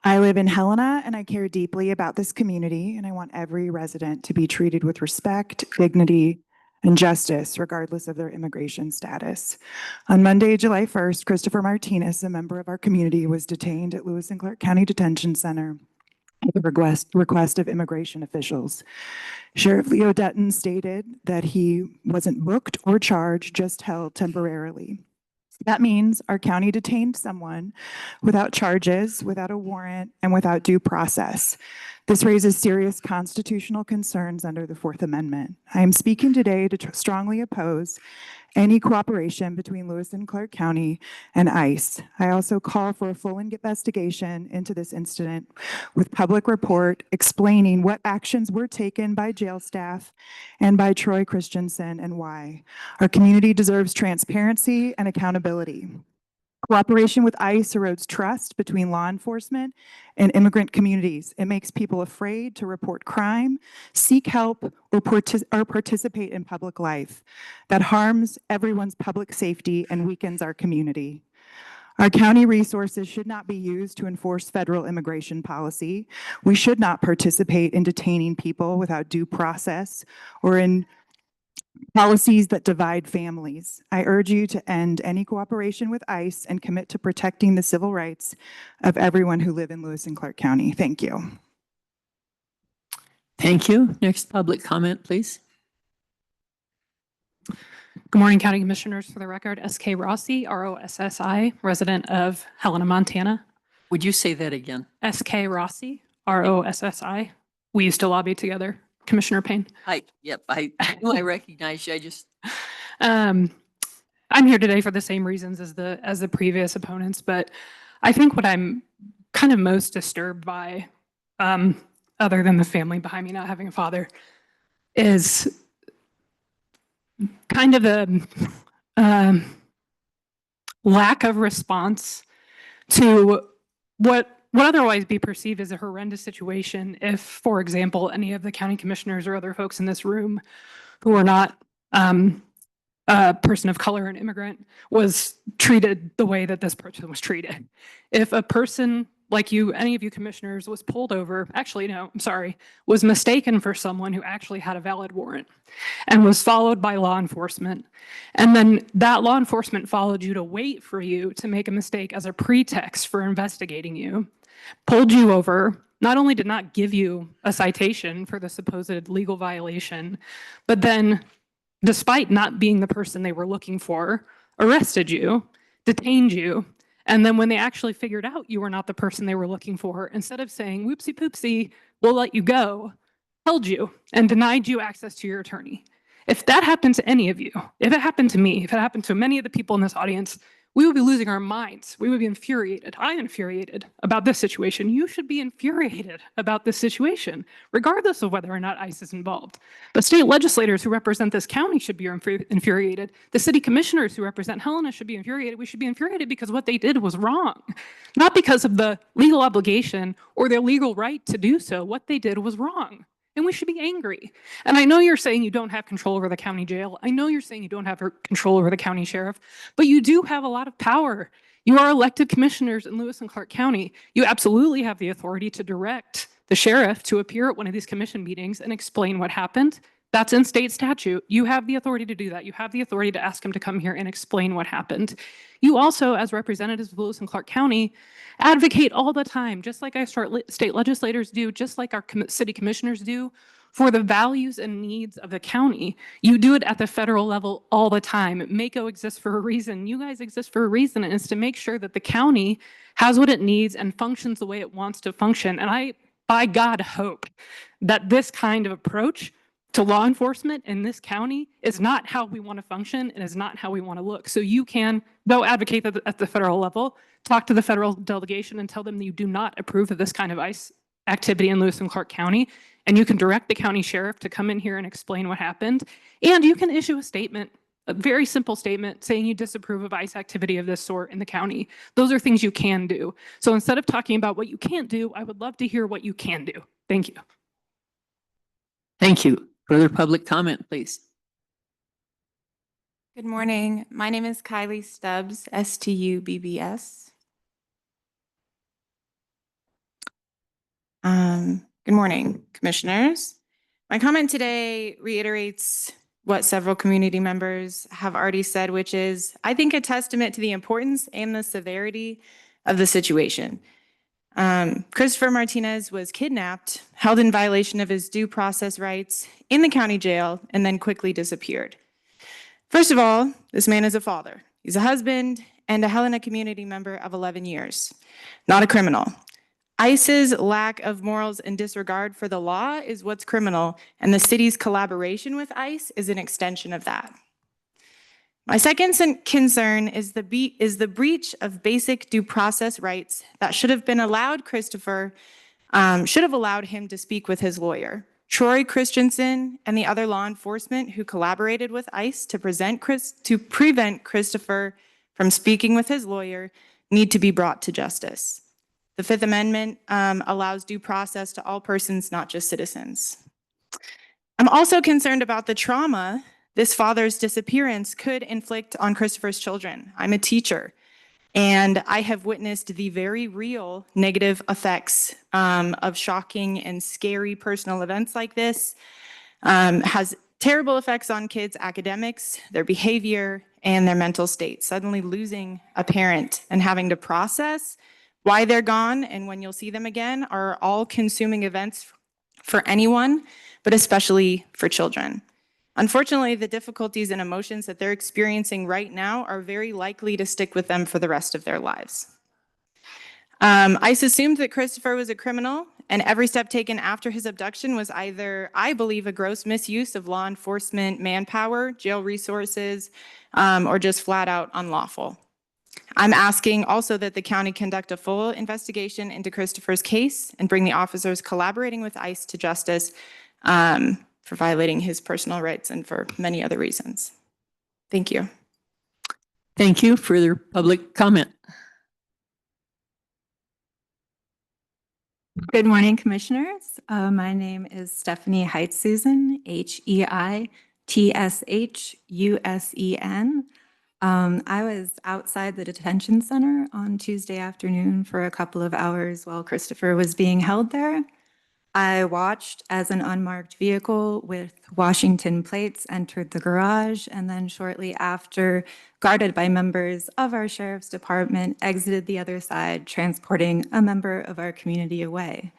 I live in Helena and I care deeply about this community, and I want every resident to be treated with respect, dignity, and justice, regardless of their immigration status. On Monday, July 1st, Christopher Martinez, a member of our community, was detained at Lewis and Clark County Detention Center at the request of immigration officials. Sheriff Leo Dutton stated that he wasn't booked or charged, just held temporarily. That means our county detained someone without charges, without a warrant, and without due process. This raises serious constitutional concerns under the Fourth Amendment. I am speaking today to strongly oppose any cooperation between Lewis and Clark County and ICE. I also call for a full investigation into this incident with public report explaining what actions were taken by jail staff and by Troy Christensen and why. Our community deserves transparency and accountability. Cooperation with ICE erodes trust between law enforcement and immigrant communities. It makes people afraid to report crime, seek help, or participate in public life. That harms everyone's public safety and weakens our community. Our county resources should not be used to enforce federal immigration policy. We should not participate in detaining people without due process or in policies that divide families. I urge you to end any cooperation with ICE and commit to protecting the civil rights of everyone who live in Lewis and Clark County. Thank you. Thank you. Next public comment, please. Good morning, County Commissioners. For the record, S.K. Rossi, R-O-S-S-I, resident of Helena, Montana. Would you say that again? S.K. Rossi, R-O-S-S-I. We used to lobby together. Commissioner Payne. Yep, I knew I recognized you. I just. I'm here today for the same reasons as the previous opponents, but I think what I'm kind of most disturbed by, other than the family behind me not having a father, is kind of a lack of response to what would otherwise be perceived as a horrendous situation if, for example, any of the county commissioners or other folks in this room who are not a person of color, an immigrant, was treated the way that this person was treated. If a person like you, any of you commissioners, was pulled over, actually, no, I'm sorry, was mistaken for someone who actually had a valid warrant and was followed by law enforcement, and then that law enforcement followed you to wait for you to make a mistake as a pretext for investigating you, pulled you over, not only did not give you a citation for the supposed legal violation, but then, despite not being the person they were looking for, arrested you, detained you, and then when they actually figured out you were not the person they were looking for, instead of saying, whoopsie poopsie, we'll let you go, held you and denied you access to your attorney. If that happened to any of you, if it happened to me, if it happened to many of the people in this audience, we would be losing our minds. We would be infuriated. I'm infuriated about this situation. You should be infuriated about this situation, regardless of whether or not ICE is involved. But state legislators who represent this county should be infuriated. The city commissioners who represent Helena should be infuriated. We should be infuriated because what they did was wrong, not because of the legal obligation or their legal right to do so. What they did was wrong. And we should be angry. And I know you're saying you don't have control over the county jail. I know you're saying you don't have control over the county sheriff, but you do have a lot of power. You are elected commissioners in Lewis and Clark County. You absolutely have the authority to direct the sheriff to appear at one of these commission meetings and explain what happened. That's in state statute. You have the authority to do that. You have the authority to ask him to come here and explain what happened. You also, as representatives of Lewis and Clark County, advocate all the time, just like our state legislators do, just like our city commissioners do, for the values and needs of the county. You do it at the federal level all the time. MACO exists for a reason. You guys exist for a reason, and it's to make sure that the county has what it needs and functions the way it wants to function. And I, by God, hope that this kind of approach to law enforcement in this county is not how we want to function and is not how we want to look. So you can go advocate at the federal level, talk to the federal delegation and tell them that you do not approve of this kind of ICE activity in Lewis and Clark County. And you can direct the county sheriff to come in here and explain what happened. And you can issue a statement, a very simple statement saying you disapprove of ICE activity of this sort in the county. Those are things you can do. So instead of talking about what you can't do, I would love to hear what you can do. Thank you. Thank you. Further public comment, please. Good morning. My name is Kylie Stubbs, S-T-U-B-B-S. Good morning, commissioners. My comment today reiterates what several community members have already said, which is, I think, a testament to the importance and the severity of the situation. Christopher Martinez was kidnapped, held in violation of his due process rights in the county jail, and then quickly disappeared. First of all, this man is a father. He's a husband and a Helena community member of 11 years, not a criminal. ICE's lack of morals and disregard for the law is what's criminal, and the city's collaboration with ICE is an extension of that. My second concern is the breach of basic due process rights that should have allowed him to speak with his lawyer. Troy Christensen and the other law enforcement who collaborated with ICE to prevent Christopher from speaking with his lawyer need to be brought to justice. The Fifth Amendment allows due process to all persons, not just citizens. I'm also concerned about the trauma this father's disappearance could inflict on Christopher's children. I'm a teacher, and I have witnessed the very real negative effects of shocking and scary personal events like this. Has terrible effects on kids' academics, their behavior, and their mental state. Suddenly losing a parent and having to process why they're gone and when you'll see them again are all consuming events for anyone, but especially for children. Unfortunately, the difficulties and emotions that they're experiencing right now are very likely to stick with them for the rest of their lives. ICE assumed that Christopher was a criminal, and every step taken after his abduction was either, I believe, a gross misuse of law enforcement manpower, jail resources, or just flat out unlawful. I'm asking also that the county conduct a full investigation into Christopher's case and bring the officers collaborating with ICE to justice for violating his personal rights and for many other reasons. Thank you. Thank you. Further public comment? Good morning, Commissioners. My name is Stephanie Heitsusen, HeitshUSEN. I was outside the detention center on Tuesday afternoon for a couple of hours while Christopher was being held there. I watched as an unmarked vehicle with Washington plates entered the garage, and then shortly after, guarded by members of our sheriff's department, exited the other side, transporting a member of our community away.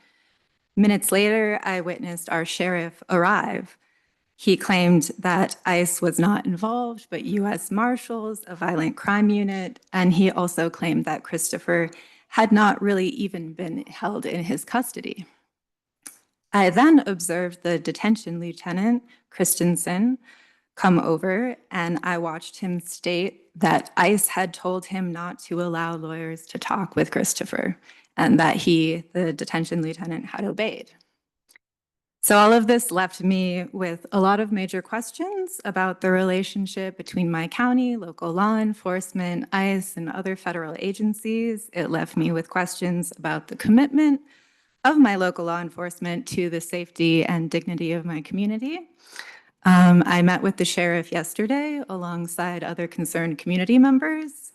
Minutes later, I witnessed our sheriff arrive. He claimed that ICE was not involved, but U.S. Marshals, a violent crime unit, and he also claimed that Christopher had not really even been held in his custody. I then observed the detention lieutenant, Christensen, come over, and I watched him state that ICE had told him not to allow lawyers to talk with Christopher, and that he, the detention lieutenant, had obeyed. So all of this left me with a lot of major questions about the relationship between my county, local law enforcement, ICE, and other federal agencies. It left me with questions about the commitment of my local law enforcement to the safety and dignity of my community. I met with the sheriff yesterday alongside other concerned community members.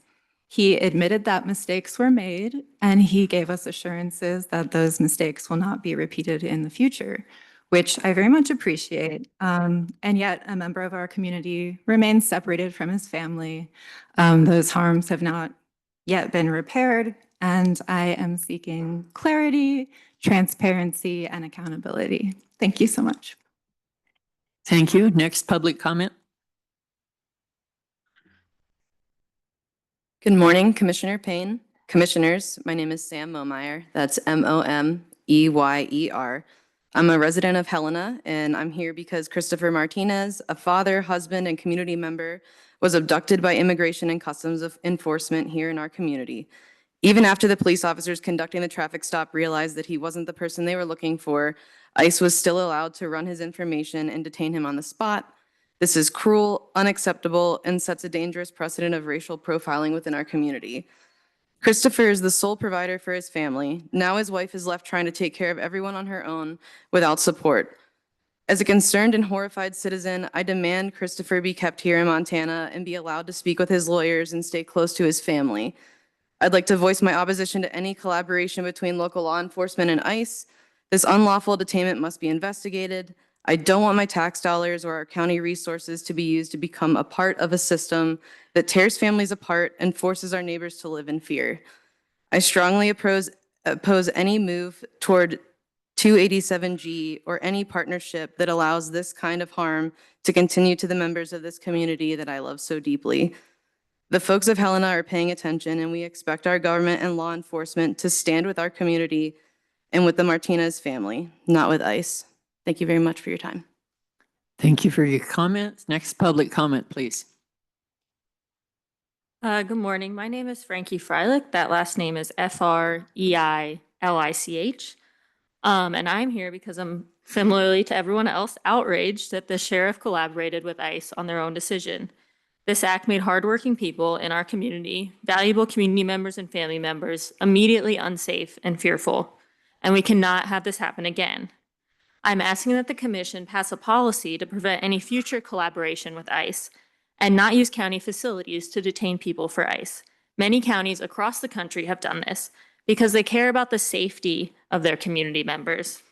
He admitted that mistakes were made, and he gave us assurances that those mistakes will not be repeated in the future, which I very much appreciate. And yet a member of our community remains separated from his family. Those harms have not yet been repaired, and I am seeking clarity, transparency, and accountability. Thank you so much. Thank you. Next public comment. Good morning, Commissioner Payne. Commissioners, my name is Sam Momeyer. That's Momeyer. I'm a resident of Helena, and I'm here because Christopher Martinez, a father, husband, and community member, was abducted by Immigration and Customs Enforcement here in our community. Even after the police officers conducting the traffic stop realized that he wasn't the person they were looking for, ICE was still allowed to run his information and detain him on the spot. This is cruel, unacceptable, and sets a dangerous precedent of racial profiling within our community. Christopher is the sole provider for his family. Now his wife is left trying to take care of everyone on her own without support. As a concerned and horrified citizen, I demand Christopher be kept here in Montana and be allowed to speak with his lawyers and stay close to his family. I'd like to voice my opposition to any collaboration between local law enforcement and ICE. This unlawful detainment must be investigated. I don't want my tax dollars or our county resources to be used to become a part of a system that tears families apart and forces our neighbors to live in fear. I strongly oppose oppose any move toward 287G or any partnership that allows this kind of harm to continue to the members of this community that I love so deeply. The folks of Helena are paying attention, and we expect our government and law enforcement to stand with our community and with the Martinez family, not with ICE. Thank you very much for your time. Thank you for your comments. Next public comment, please. Good morning. My name is Frankie Freilich. That last name is Freilich. And I'm here because I'm, similarly to everyone else, outraged that the sheriff collaborated with ICE on their own decision. This act made hardworking people in our community, valuable community members and family members, immediately unsafe and fearful. And we cannot have this happen again. I'm asking that the commission pass a policy to prevent any future collaboration with ICE and not use county facilities to detain people for ICE. Many counties across the country have done this because they care about the safety of their community members.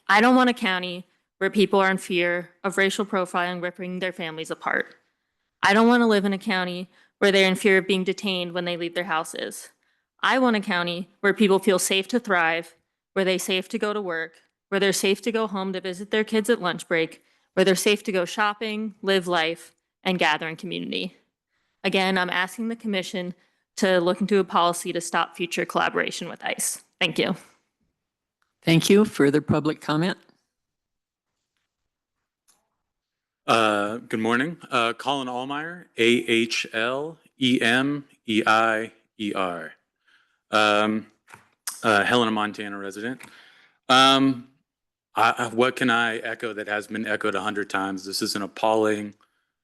I don't want a county where people are in fear of racial profiling ripping their families apart. I don't want to live in a county where they're in fear of being detained when they leave their houses. I want a county where people feel safe to thrive, where they're safe to go to work, where they're safe to go home to visit their kids at lunch break, where they're safe to go shopping, live life, and gather in community. Again, I'm asking the commission to look into a policy to stop future collaboration with ICE. Thank you. Thank you. Further public comment? Good morning. Colin Allmeyer, AHLEMEIER. Helena, Montana resident. What can I echo that has been echoed 100 times? This is an appalling,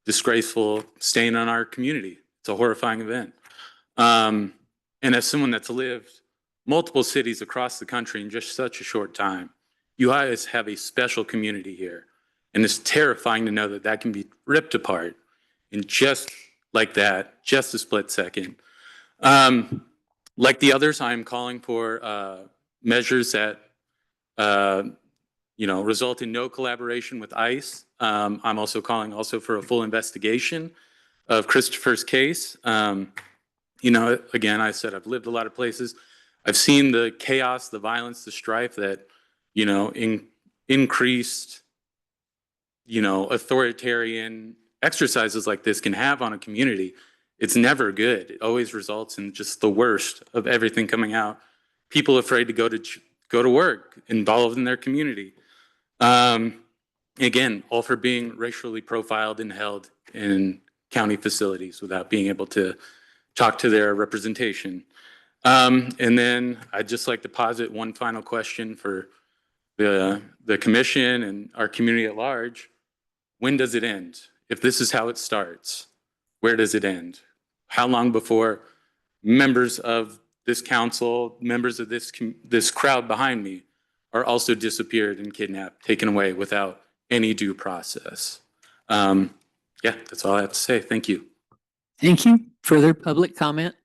disgraceful stain on our community. It's a horrifying event. And as someone that's lived multiple cities across the country in just such a short time, you guys have a special community here. And it's terrifying to know that that can be ripped apart in just like that, just a split second. Like the others, I'm calling for measures that result in no collaboration with ICE. I'm also calling for a full investigation of Christopher's case. Again, I said I've lived a lot of places. I've seen the chaos, the violence, the strife that, increased, authoritarian exercises like this can have on a community. It's never good. It always results in just the worst of everything coming out. People afraid to go to work, involved in their community. Again, all for being racially profiled and held in county facilities without being able to talk to their representation. And then I'd just like to posit one final question for the commission and our community at large. When does it end? If this is how it starts, where does it end? How long before members of this council, members of this crowd behind me are also disappeared and kidnapped, taken away without any due process? That's all I have to say. Thank you. Thank you. Further public comment?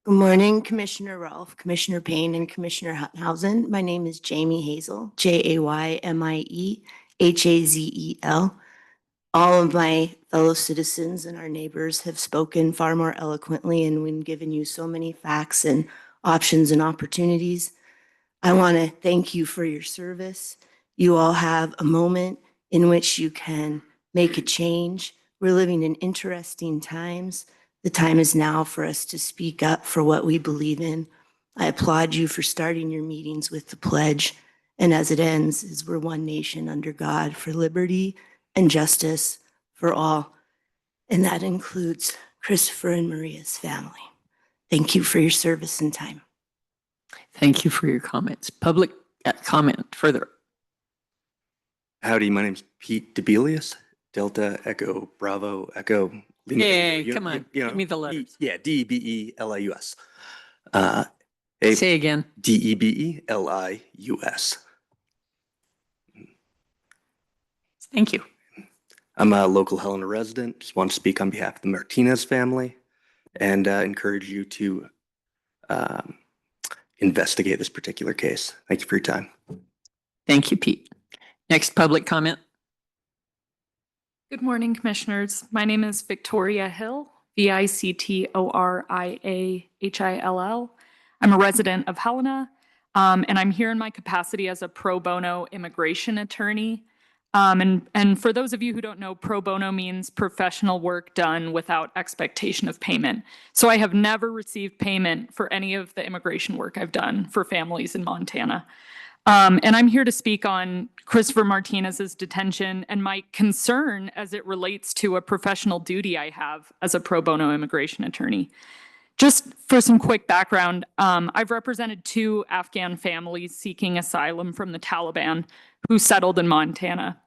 Good morning, Commissioner Rolfe, Commissioner Payne, and Commissioner Huttenhausen. My name is Jamie Hazel, JAYMIEHAZEL. All of my fellow citizens and our neighbors have spoken far more eloquently and when given you so many facts and options and opportunities. I want to thank you for your service. You all have a moment in which you can make a change. We're living in interesting times. The time is now for us to speak up for what we believe in. I applaud you for starting your meetings with the pledge. And as it ends, is we're one nation under God for liberty and justice for all. And that includes Christopher and Maria's family. Thank you for your service and time. Thank you for your comments. Public comment further. Howdy, my name's Pete Debelius, Delta Echo Bravo Echo. Hey, come on, give me the letters. Debelius. Say again. Debelius. Thank you. I'm a local Helena resident. Just want to speak on behalf of the Martinez family and encourage you to investigate this particular case. Thank you for your time. Thank you, Pete. Next public comment. Good morning, Commissioners. My name is Victoria Hill, VICTORIAHILL. I'm a resident of Helena, and I'm here in my capacity as a pro bono immigration attorney. And for those of you who don't know, pro bono means professional work done without expectation of payment. So I have never received payment for any of the immigration work I've done for families in Montana. And I'm here to speak on Christopher Martinez's detention and my concern as it relates to a professional duty I have as a pro bono immigration attorney. Just for some quick background, I've represented 2 Afghan families seeking asylum from the Taliban who settled in Montana.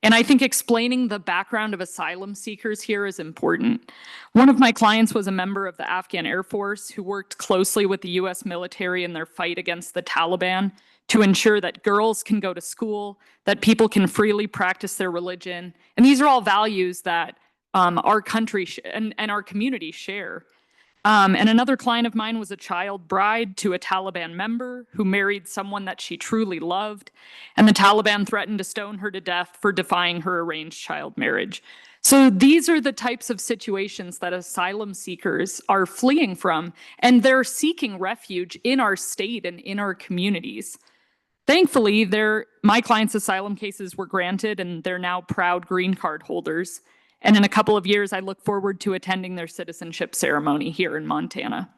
And I think explaining the background of asylum seekers here is important. One of my clients was a member of the Afghan Air Force who worked closely with the US military in their fight against the Taliban to ensure that girls can go to school, that people can freely practice their religion. And these are all values that our country and our community share. And another client of mine was a child bride to a Taliban member who married someone that she truly loved, and the Taliban threatened to stone her to death for defying her arranged child marriage. So these are the types of situations that asylum seekers are fleeing from, and they're seeking refuge in our state and in our communities. Thankfully, my clients' asylum cases were granted, and they're now proud green card holders. And in a couple of years, I look forward to attending their citizenship ceremony here in Montana.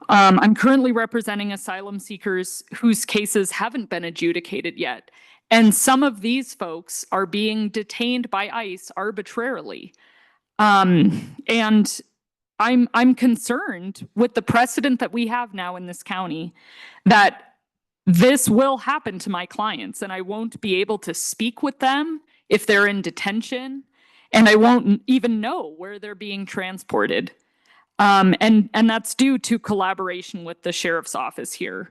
I'm currently representing asylum seekers whose cases haven't been adjudicated yet. And some of these folks are being detained by ICE arbitrarily. And I'm concerned with the precedent that we have now in this county that this will happen to my clients, and I won't be able to speak with them if they're in detention. And I won't even know where they're being transported. And that's due to collaboration with the sheriff's office here.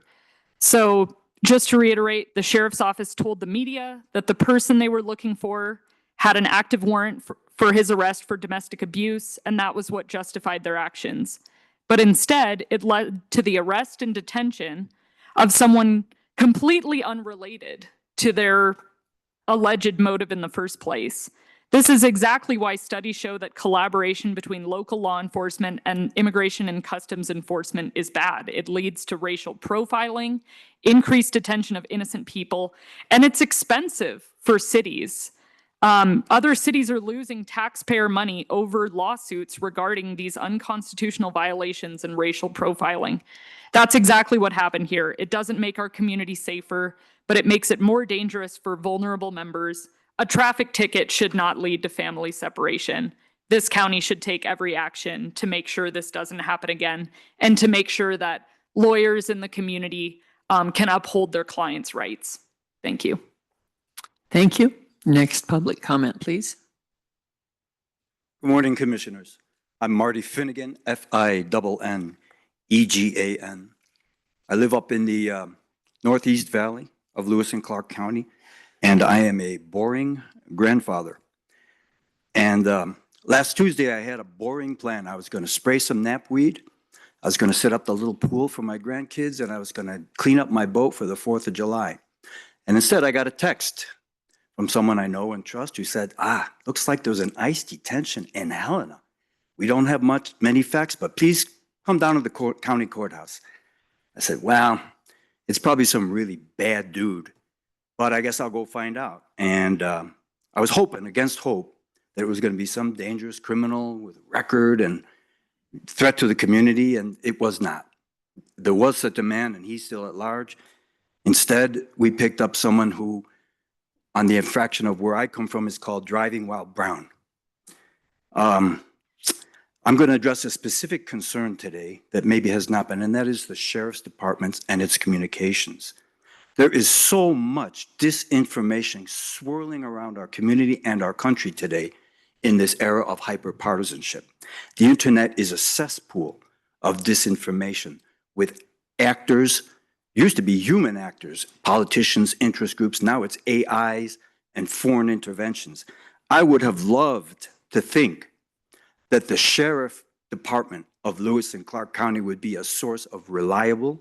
So just to reiterate, the sheriff's office told the media that the person they were looking for had an active warrant for his arrest for domestic abuse, and that was what justified their actions. But instead, it led to the arrest and detention of someone completely unrelated to their alleged motive in the first place. This is exactly why studies show that collaboration between local law enforcement and immigration and customs enforcement is bad. It leads to racial profiling, increased detention of innocent people, and it's expensive for cities. Other cities are losing taxpayer money over lawsuits regarding these unconstitutional violations and racial profiling. That's exactly what happened here. It doesn't make our community safer, but it makes it more dangerous for vulnerable members. A traffic ticket should not lead to family separation. This county should take every action to make sure this doesn't happen again, and to make sure that lawyers in the community can uphold their clients' rights. Thank you. Thank you. Next public comment, please. Good morning, Commissioners. I'm Marty Finnegan, Finnegan. I live up in the Northeast Valley of Lewis and Clark County, and I am a boring grandfather. And last Tuesday, I had a boring plan. I was going to spray some knapweed. I was going to set up the little pool for my grandkids, and I was going to clean up my boat for the 4th of July. And instead, I got a text from someone I know and trust who said, looks like there's an ICE detention in Helena. We don't have many facts, but please come down to the county courthouse. I said, well, it's probably some really bad dude, but I guess I'll go find out. And I was hoping, against hope, that it was going to be some dangerous criminal with a record and threat to the community, and it was not. There was such a man, and he's still at large. Instead, we picked up someone who, on the infraction of where I come from, is called driving while brown. I'm going to address a specific concern today that maybe has not been, and that is the Sheriff's Department and its communications. There is so much disinformation swirling around our community and our country today in this era of hyperpartisanship. The internet is a cesspool of disinformation with actors, used to be human actors, politicians, interest groups, now it's AIs and foreign interventions. I would have loved to think that the Sheriff Department of Lewis and Clark County would be a source of reliable,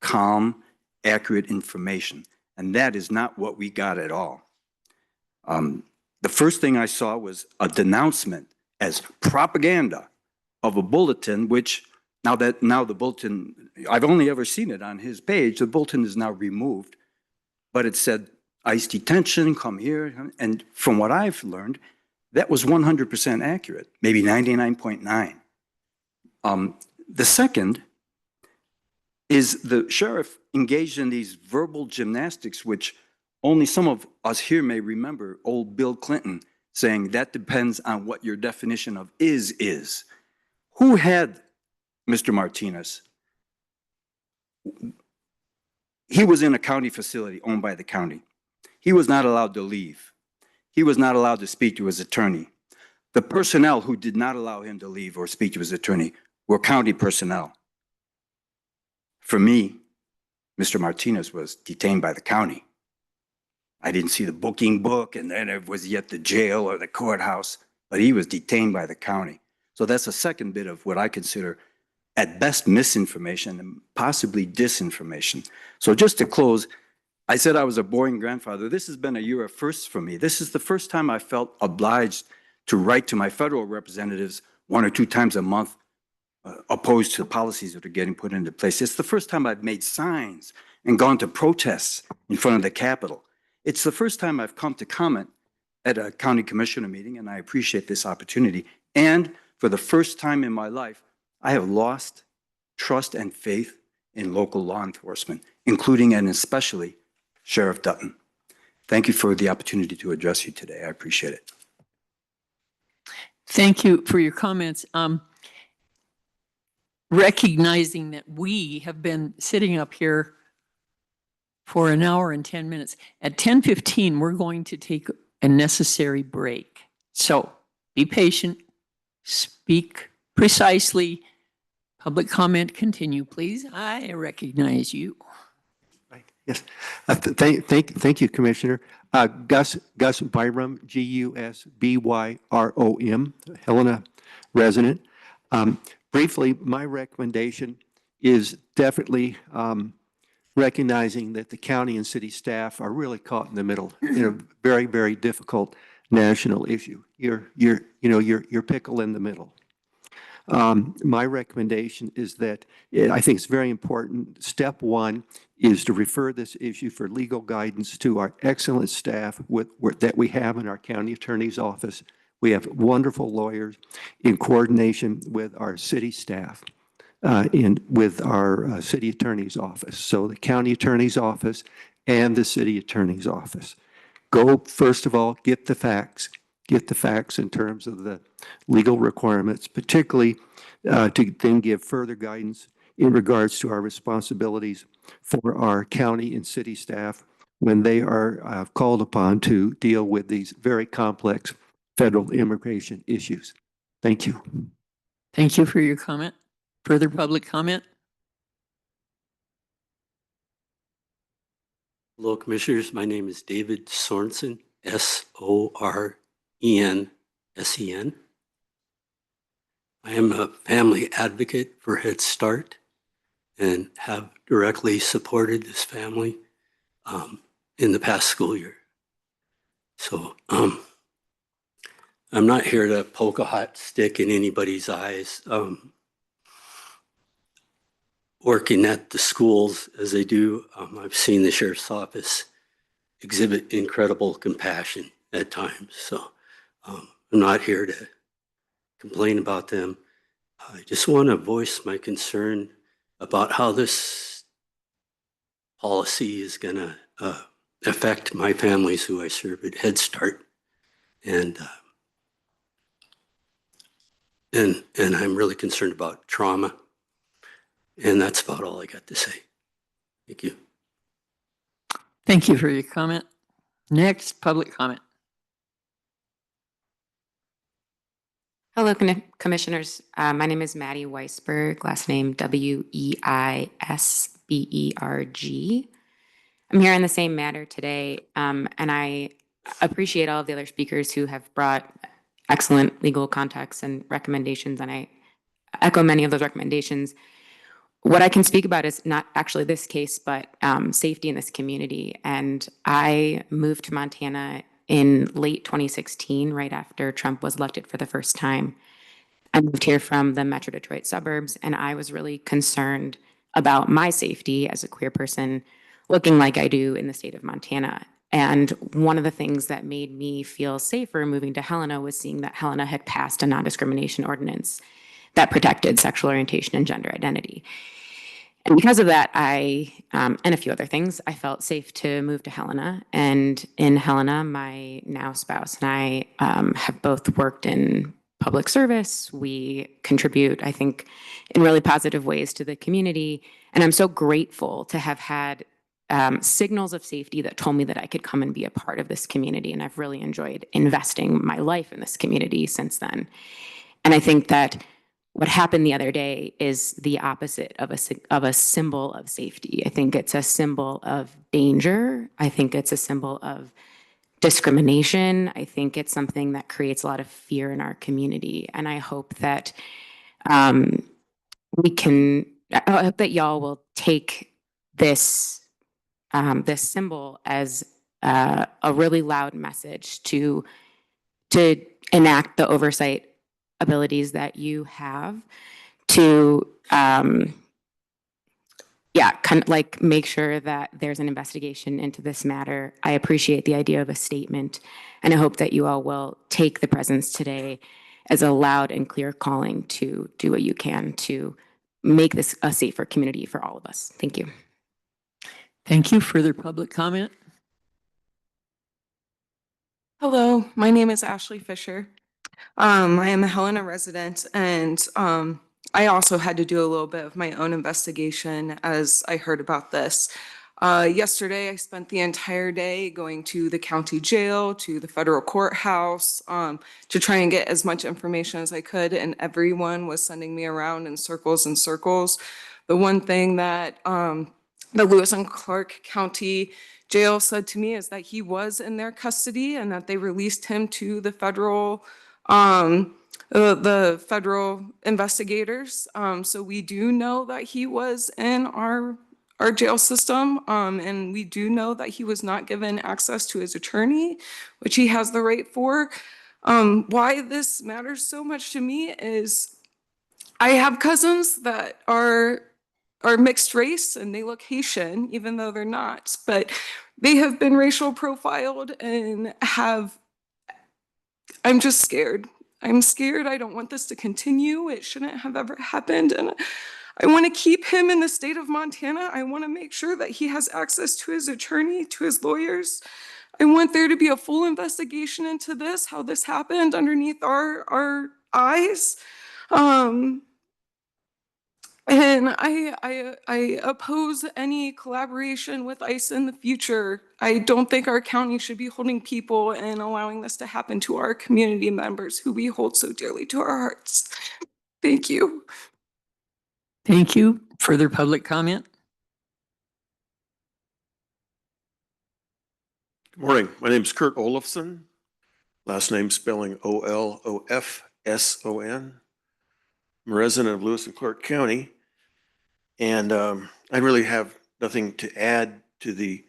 calm, accurate information. And that is not what we got at all. The first thing I saw was a denouncement as propaganda of a bulletin which Now the bulletin, I've only ever seen it on his page. The bulletin is now removed, but it said ICE detention, come here. And from what I've learned, that was 100% accurate, maybe 99.9. The second is the sheriff engaged in these verbal gymnastics, which only some of us here may remember old Bill Clinton saying that depends on what your definition of is. Who had Mr. Martinez? He was in a county facility owned by the county. He was not allowed to leave. He was not allowed to speak to his attorney. The personnel who did not allow him to leave or speak to his attorney were county personnel. For me, Mr. Martinez was detained by the county. I didn't see the booking book, and then it was yet the jail or the courthouse, but he was detained by the county. So that's a second bit of what I consider at best misinformation and possibly disinformation. So just to close, I said I was a boring grandfather. This has been a year of firsts for me. This is the first time I felt obliged to write to my federal representatives 1 or 2 times a month, opposed to the policies that are getting put into place. It's the first time I've made signs and gone to protests in front of the Capitol. It's the first time I've come to comment at a county commissioner meeting, and I appreciate this opportunity. And for the first time in my life, I have lost trust and faith in local law enforcement, including and especially Sheriff Dutton. Thank you for the opportunity to address you today. I appreciate it. Thank you for your comments. Recognizing that we have been sitting up here for an hour and 10 minutes. At 10:15, we're going to take a necessary break. So be patient, speak precisely. Public comment, continue, please. I recognize you. Yes. Thank you, Commissioner. Gus Byram, Gusbyrom, Helena resident. Briefly, my recommendation is definitely recognizing that the county and city staff are really caught in the middle in a very, very difficult national issue. You're pickle in the middle. My recommendation is that I think it's very important. Step one is to refer this issue for legal guidance to our excellent staff that we have in our county attorney's office. We have wonderful lawyers in coordination with our city staff, with our city attorney's office. So the county attorney's office and the city attorney's office. Go, first of all, get the facts. Get the facts in terms of the legal requirements, particularly to then give further guidance in regards to our responsibilities for our county and city staff when they are called upon to deal with these very complex federal immigration issues. Thank you. Thank you for your comment. Further public comment? Hello, Commissioners. My name is David Sorensen, Sorensen. I am a family advocate for Head Start and have directly supported this family in the past school year. So I'm not here to poke a hot stick in anybody's eyes. Working at the schools as they do, I've seen the sheriff's office exhibit incredible compassion at times. So I'm not here to complain about them. I just want to voice my concern about how this policy is going to affect my families who I serve at Head Start. And I'm really concerned about trauma. And that's about all I got to say. Thank you. Thank you for your comment. Next, public comment. Hello, Commissioners. My name is Maddie Weisberg, last name Weisberg. I'm here on the same matter today, and I appreciate all of the other speakers who have brought excellent legal context and recommendations, and I echo many of those recommendations. What I can speak about is not actually this case, but safety in this community. And I moved to Montana in late 2016, right after Trump was elected for the first time. I moved here from the Metro Detroit suburbs, and I was really concerned about my safety as a queer person looking like I do in the state of Montana. And one of the things that made me feel safer moving to Helena was seeing that Helena had passed a non-discrimination ordinance that protected sexual orientation and gender identity. And because of that, and a few other things, I felt safe to move to Helena. And in Helena, my now spouse and I have both worked in public service. We contribute, I think, in really positive ways to the community. And I'm so grateful to have had signals of safety that told me that I could come and be a part of this community. And I've really enjoyed investing my life in this community since then. And I think that what happened the other day is the opposite of a symbol of safety. I think it's a symbol of danger. I think it's a symbol of discrimination. I think it's something that creates a lot of fear in our community. And I hope that I hope that y'all will take this this symbol as a really loud message to enact the oversight abilities that you have to make sure that there's an investigation into this matter. I appreciate the idea of a statement, and I hope that you all will take the presence today as a loud and clear calling to do what you can to make this a safer community for all of us. Thank you. Thank you. Further public comment? Hello, my name is Ashley Fisher. I am a Helena resident, and I also had to do a little bit of my own investigation as I heard about this. Yesterday, I spent the entire day going to the county jail, to the federal courthouse, to try and get as much information as I could, and everyone was sending me around in circles and circles. The one thing that the Lewis and Clark County Jail said to me is that he was in their custody and that they released him to the federal investigators. So we do know that he was in our jail system, and we do know that he was not given access to his attorney, which he has the right for. Why this matters so much to me is I have cousins that are mixed race and they look Haitian, even though they're not, but they have been racial profiled and I'm just scared. I'm scared. I don't want this to continue. It shouldn't have ever happened. And I want to keep him in the state of Montana. I want to make sure that he has access to his attorney, to his lawyers. I want there to be a full investigation into this, how this happened underneath our eyes. And I oppose any collaboration with ICE in the future. I don't think our county should be holding people and allowing this to happen to our community members who we hold so dearly to our hearts. Thank you. Thank you. Further public comment? Good morning. My name is Kurt Olofsson. Last name spelling Olofsson. I'm a resident of Lewis and Clark County, and I really have nothing to add to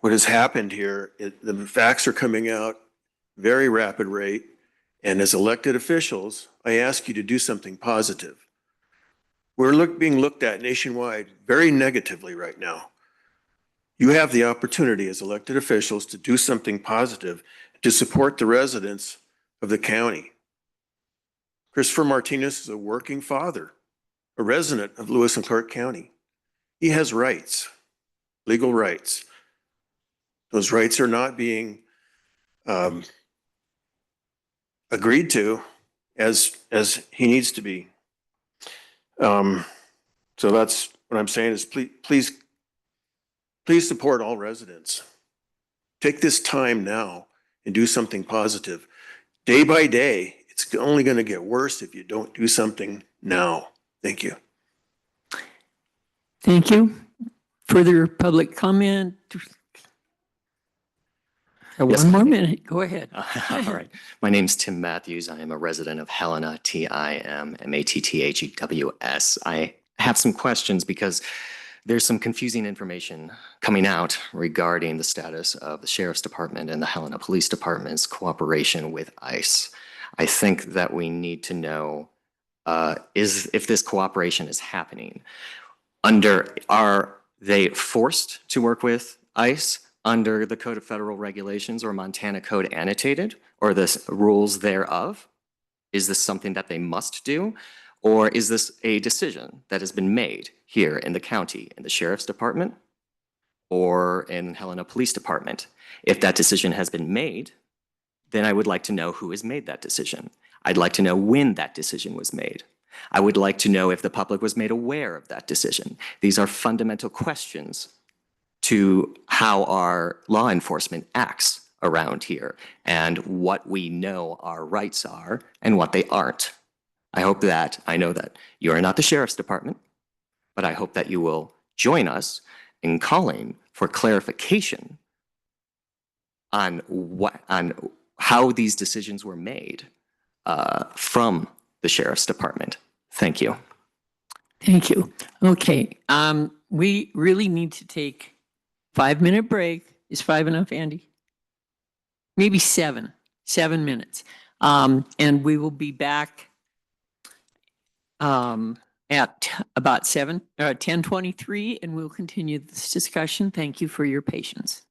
what has happened here. The facts are coming out very rapid rate, and as elected officials, I ask you to do something positive. We're being looked at nationwide very negatively right now. You have the opportunity as elected officials to do something positive to support the residents of the county. Christopher Martinez is a working father, a resident of Lewis and Clark County. He has rights, legal rights. Those rights are not being agreed to as he needs to be. So that's what I'm saying is please support all residents. Take this time now and do something positive. Day by day, it's only going to get worse if you don't do something now. Thank you. Thank you. Further public comment? Yes, One more minute. Go ahead. All right. My name's Tim Matthews. I am a resident of Helena, TIMMATTHEWS. I have some questions because there's some confusing information coming out regarding the status of the Sheriff's Department and the Helena Police Department's cooperation with ICE. I think that we need to know is if this cooperation is happening. Are they forced to work with ICE under the Code of Federal Regulations or Montana Code annotated or the rules thereof? Is this something that they must do? Or is this a decision that has been made here in the county, in the Sheriff's Department or in Helena Police Department? If that decision has been made, then I would like to know who has made that decision. I'd like to know when that decision was made. I would like to know if the public was made aware of that decision. These are fundamental questions to how our law enforcement acts around here and what we know our rights are and what they aren't. I know that you are not the Sheriff's Department, but I hope that you will join us in calling for clarification on how these decisions were made from the Sheriff's Department. Thank you. Thank you. Okay, we really need to take 5-minute break. Is 5 enough, Andy? Maybe 7 minutes. And we will be back at about 10:23, and we'll continue this discussion. Thank you for your patience.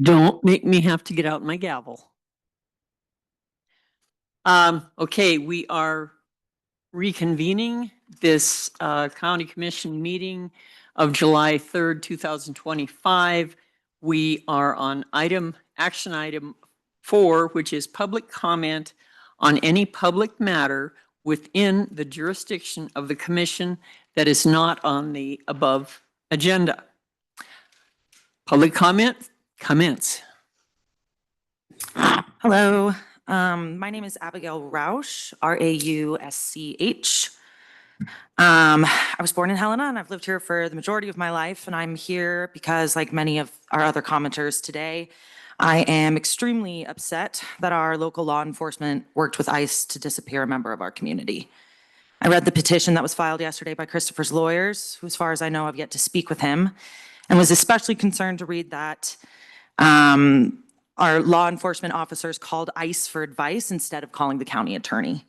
Don't make me have to get out my gavel. Okay, we are reconvening this County Commission meeting of July 3rd, 2025. We are on action item 4, which is public comment on any public matter within the jurisdiction of the commission that is not on the above agenda. Public comment, commence. Hello, my name is Abigail Rausch, R-A-U-S-C-H. I was born in Helena and I've lived here for the majority of my life, and I'm here because, like many of our other commenters today, I am extremely upset that our local law enforcement worked with ICE to disappear a member of our community. I read the petition that was filed yesterday by Christopher's lawyers, who, as far as I know, have yet to speak with him, and was especially concerned to read that our law enforcement officers called ICE for advice instead of calling the county attorney.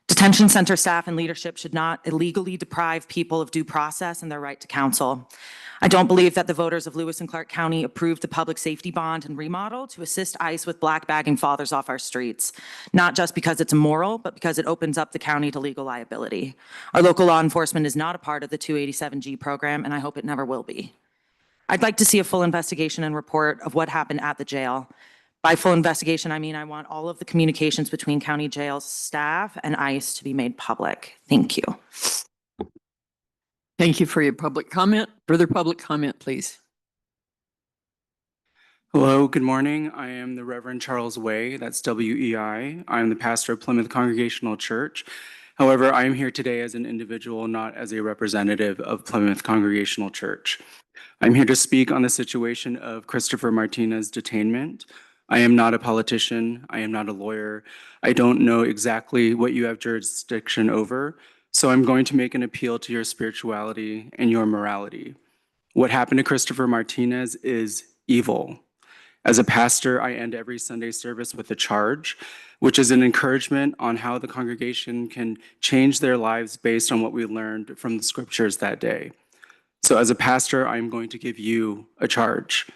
Detention center staff and leadership should not illegally deprive people of due process and their right to counsel. I don't believe that the voters of Lewis and Clark County approved the public safety bond and remodel to assist ICE with black bagging fathers off our streets, not just because it's immoral, but because it opens up the county to legal liability. Our local law enforcement is not a part of the 287G program, and I hope it never will be. I'd like to see a full investigation and report of what happened at the jail. By full investigation, I mean I want all of the communications between county jail staff and ICE to be made public. Thank you. Thank you for your public comment. Further public comment, please. Hello, good morning. I am the Reverend Charles Way, that's W-E-I. I'm the pastor of Plymouth Congregational Church. However, I am here today as an individual, not as a representative of Plymouth Congregational Church. I'm here to speak on the situation of Christopher Martinez detainment. I am not a politician. I am not a lawyer. I don't know exactly what you have jurisdiction over, so I'm going to make an appeal to your spirituality and your morality. What happened to Christopher Martinez is evil. As a pastor, I end every Sunday service with a charge, which is an encouragement on how the congregation can change their lives based on what we learned from the scriptures that day. So as a pastor, I'm going to give you a charge.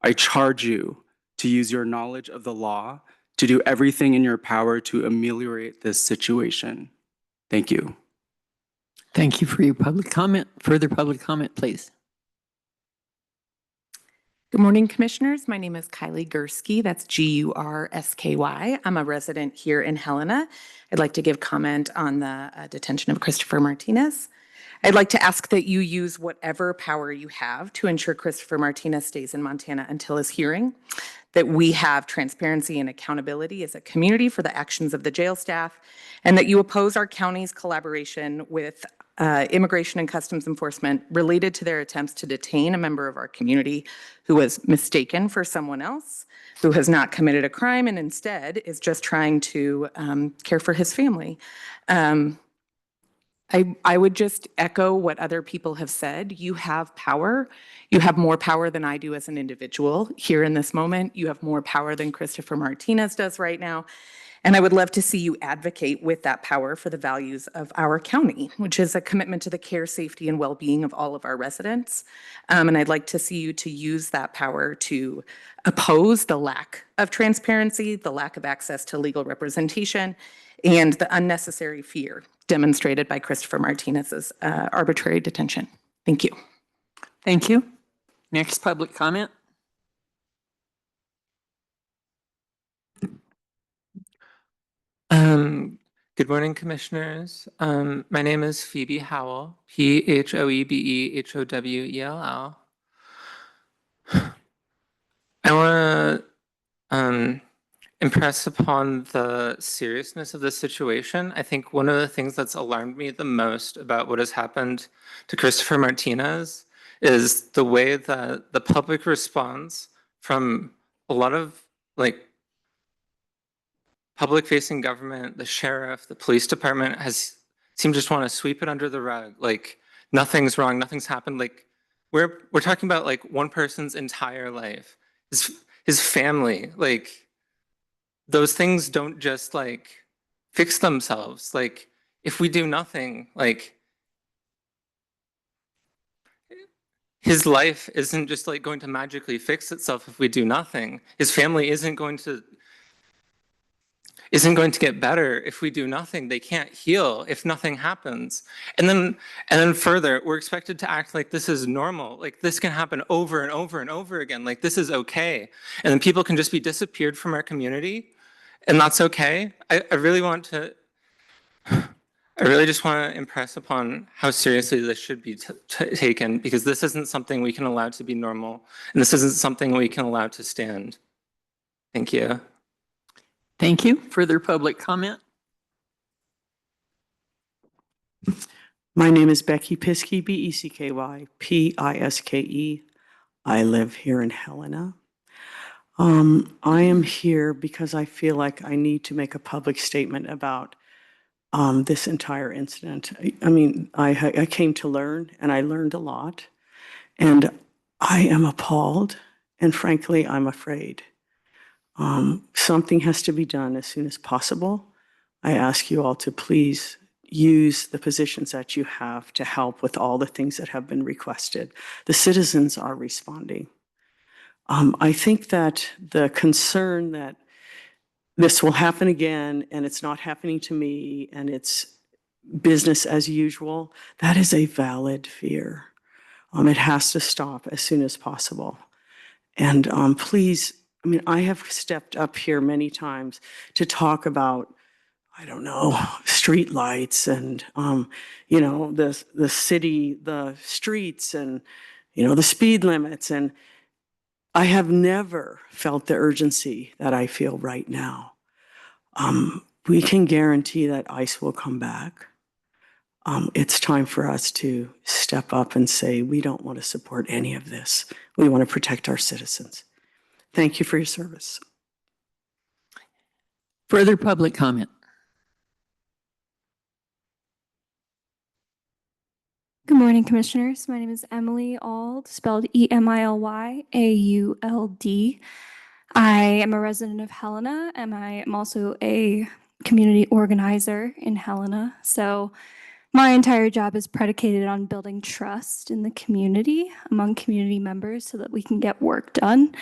I charge you to use your knowledge of the law to do everything in your power to ameliorate this situation. Thank you. Thank you for your public comment. Further public comment, please. Good morning, Commissioners. My name is Kellie Gursky. That's G-U-R-S-K-Y. I'm a resident here in Helena. I'd like to give comment on the detention of Christopher Martinez. I'd like to ask that you use whatever power you have to ensure Christopher Martinez stays in Montana until his hearing, that we have transparency and accountability as a community for the actions of the jail staff, and that you oppose our county's collaboration with Immigration and Customs Enforcement related to their attempts to detain a member of our community who was mistaken for someone else, who has not committed a crime and instead is just trying to care for his family. I would just echo what other people have said. You have power. You have more power than I do as an individual here in this moment. You have more power than Christopher Martinez does right now. And I would love to see you advocate with that power for the values of our county, which is a commitment to the care, safety, and well-being of all of our residents. And I'd like to see you to use that power to oppose the lack of transparency, the lack of access to legal representation, and the unnecessary fear demonstrated by Christopher Martinez's arbitrary detention. Thank you. Thank you. Next public comment. Good morning, commissioners. My name is Phoebe Howell, Phoebehowell. I want to impress upon the seriousness of the situation. I think one of the things that's alarmed me the most about what has happened to Christopher Martinez is the way that the public response from a lot of public-facing government, the sheriff, the police department has seemed to just want to sweep it under the rug. Like nothing's wrong, nothing's happened. Like we're talking about like one person's entire life, his family. Like those things don't just like fix themselves. Like if we do nothing, like his life isn't just like going to magically fix itself if we do nothing. His family isn't going to get better if we do nothing. They can't heal if nothing happens. And then further, we're expected to act like this is normal. Like this can happen over and over and over again. Like this is okay. And then people can just be disappeared from our community and that's okay. I really just want to impress upon how seriously this should be taken, because this isn't something we can allow to be normal. And this isn't something we can allow to stand. Thank you. Thank you. Further public comment? My name is Becky Piskey, Beckyy, Piske. I live here in Helena. I am here because I feel like I need to make a public statement about this entire incident. I mean, I came to learn, and I learned a lot, and I am appalled, and frankly, I'm afraid. Something has to be done as soon as possible. I ask you all to please use the positions that you have to help with all the things that have been requested. The citizens are responding. I think that the concern that this will happen again and it's not happening to me and it's business as usual, that is a valid fear. It has to stop as soon as possible. And please, I mean, I have stepped up here many times to talk about, I don't know, street lights and, you know, the city, the streets and, you know, the speed limits. And I have never felt the urgency that I feel right now. We can guarantee that ICE will come back. It's time for us to step up and say, we don't want to support any of this. We want to protect our citizens. Thank you for your service. Further public comment? Good morning, commissioners. My name is Emily Auld, spelled Emily Auld. I am a resident of Helena, and I am also a community organizer in Helena. So my entire job is predicated on building trust in the community among community members so that we can get work done.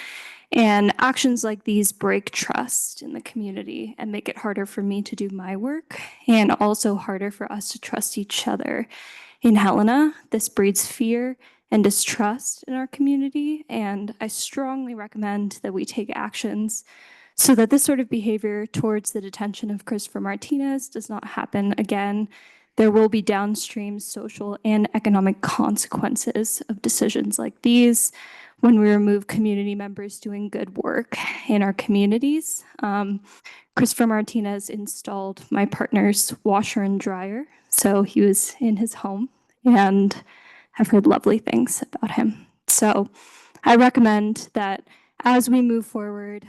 And actions like these break trust in the community and make it harder for me to do my work and also harder for us to trust each other. In Helena, this breeds fear and distrust in our community, and I strongly recommend that we take actions so that this sort of behavior towards the detention of Christopher Martinez does not happen again. There will be downstream social and economic consequences of decisions like these when we remove community members doing good work in our communities. Christopher Martinez installed my partner's washer and dryer, so he was in his home, and I've heard lovely things about him. So I recommend that as we move forward,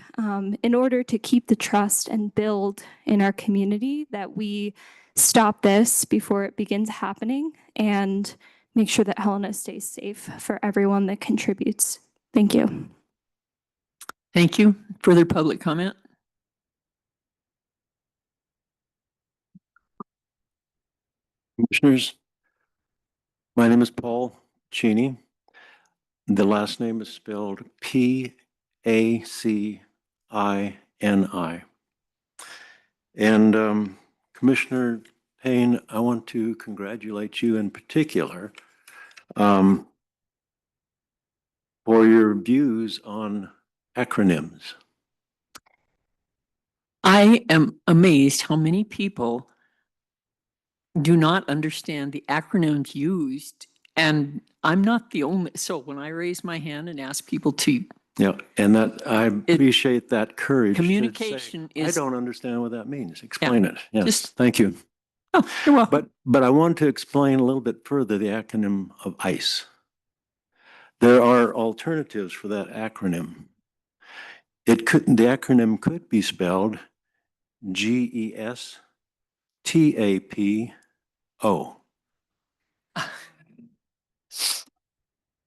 in order to keep the trust and build in our community, that we stop this before it begins happening and make sure that Helena stays safe for everyone that contributes. Thank you. Thank you. Further public comment? Commissioners, my name is Paul Cheney. The last name is spelled Pacini. And Commissioner Payne, I want to congratulate you in particular for your views on acronyms. I am amazed how many people do not understand the acronyms used, and I'm not the only. So when I raise my hand and ask people to, Yeah, and that I appreciate that courage. to communication say, is. I don't understand what that means. Explain it. Yes, just- thank you. Oh, you're welcome. But I want to explain a little bit further the acronym of ICE. There are alternatives for that acronym. The acronym could be spelled GESTAPO.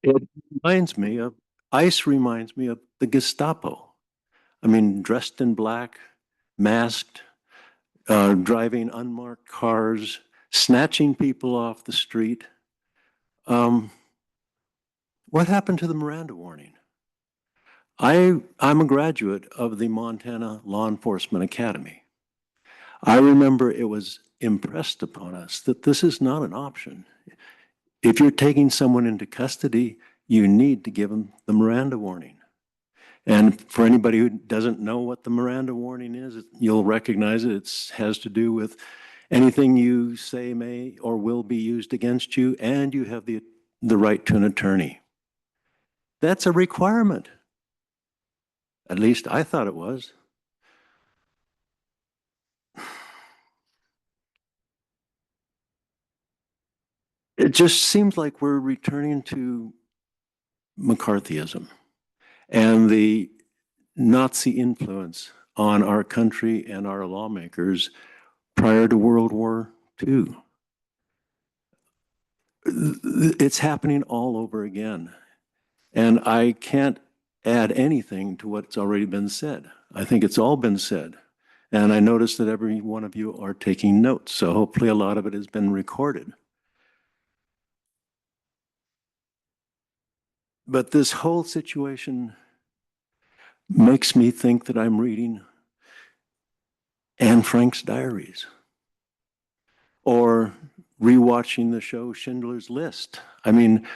It reminds me of, ICE reminds me of the Gestapo. I mean, dressed in black, masked, driving unmarked cars, snatching people off the street. What happened to the Miranda warning? I'm a graduate of the Montana Law Enforcement Academy. I remember it was impressed upon us that this is not an option. If you're taking someone into custody, you need to give them the Miranda warning. And for anybody who doesn't know what the Miranda warning is, you'll recognize it. It has to do with anything you say may or will be used against you, and you have the right to an attorney. That's a requirement. At least I thought it was. It just seems like we're returning to McCarthyism and the Nazi influence on our country and our lawmakers prior to World War II. It's happening all over again. And I can't add anything to what's already been said. I think it's all been said. And I notice that every one of you are taking notes. So hopefully a lot of it has been recorded. But this whole situation makes me think that I'm reading Anne Frank's diaries or rewatching the show Schindler's List. I mean,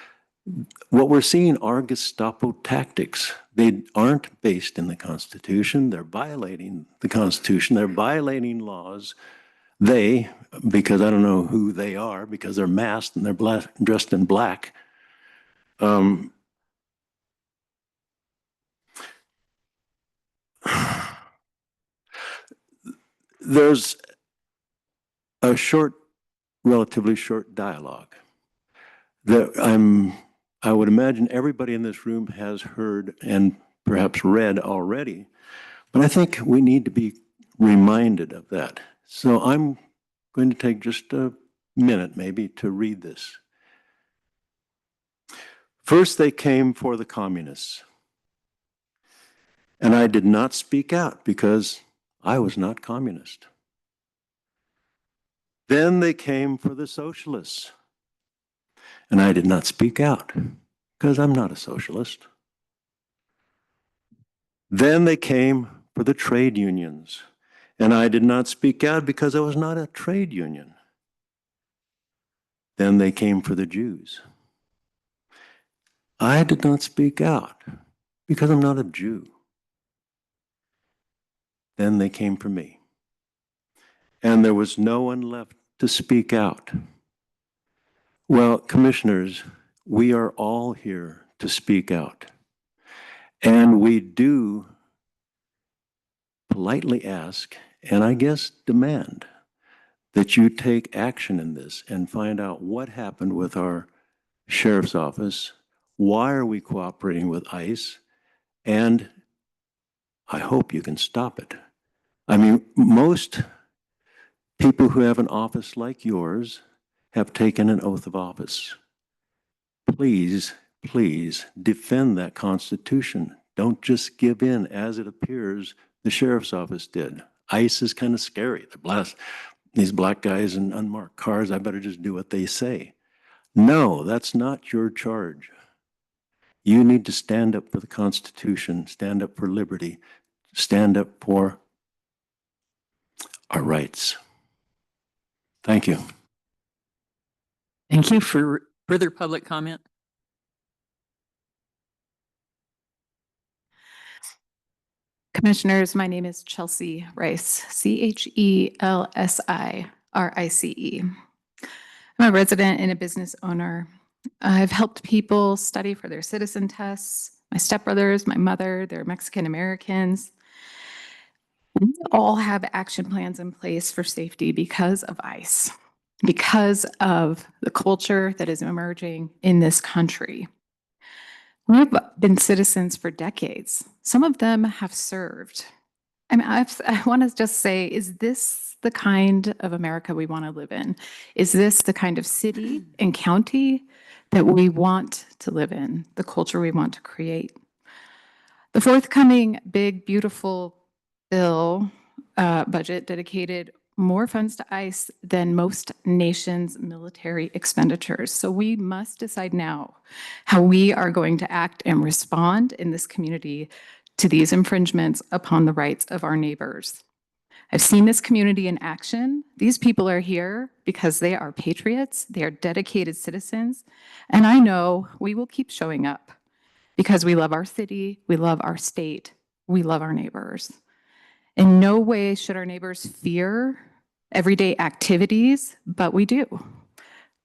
what we're seeing are Gestapo tactics. They aren't based in the Constitution. They're violating the Constitution. They're violating laws. They, because I don't know who they are, because they're masked and they're dressed in black. There's a relatively short dialogue that I would imagine everybody in this room has heard and perhaps read already, but I think we need to be reminded of that. So I'm going to take just a minute maybe to read this. First, they came for the communists, and I did not speak out because I was not communist. Then they came for the socialists, and I did not speak out because I'm not a socialist. Then they came for the trade unions, and I did not speak out because I was not a trade union. Then they came for the Jews. I did not speak out because I'm not a Jew. Then they came for me. And there was no one left to speak out. Well, commissioners, we are all here to speak out. And we do politely ask, and I guess demand, that you take action in this and find out what happened with our sheriff's office, why are we cooperating with ICE, and I hope you can stop it. I mean, most people who have an office like yours have taken an oath of office. Please, please defend that Constitution. Don't just give in as it appears the sheriff's office did. ICE is kind of scary. These black guys in unmarked cars, I better just do what they say. No, that's not your charge. You need to stand up for the Constitution, stand up for liberty, stand up for our rights. Thank you. Thank you. For further public comment? Commissioners, my name is Chelsea Rice, CHELSIRICE. I'm a resident and a business owner. I've helped people study for their citizen tests. My stepbrothers, my mother, they're Mexican Americans. We all have action plans in place for safety because of ICE, because of the culture that is emerging in this country. We've been citizens for decades. Some of them have served. I mean, I want to just say, is this the kind of America we want to live in? Is this the kind of city and county that we want to live in, the culture we want to create? The forthcoming big, beautiful bill budget dedicated more funds to ICE than most nations' military expenditures. So we must decide now how we are going to act and respond in this community to these infringements upon the rights of our neighbors. I've seen this community in action. These people are here because they are patriots, they are dedicated citizens, and I know we will keep showing up because we love our city, we love our state, we love our neighbors. In no way should our neighbors fear everyday activities, but we do.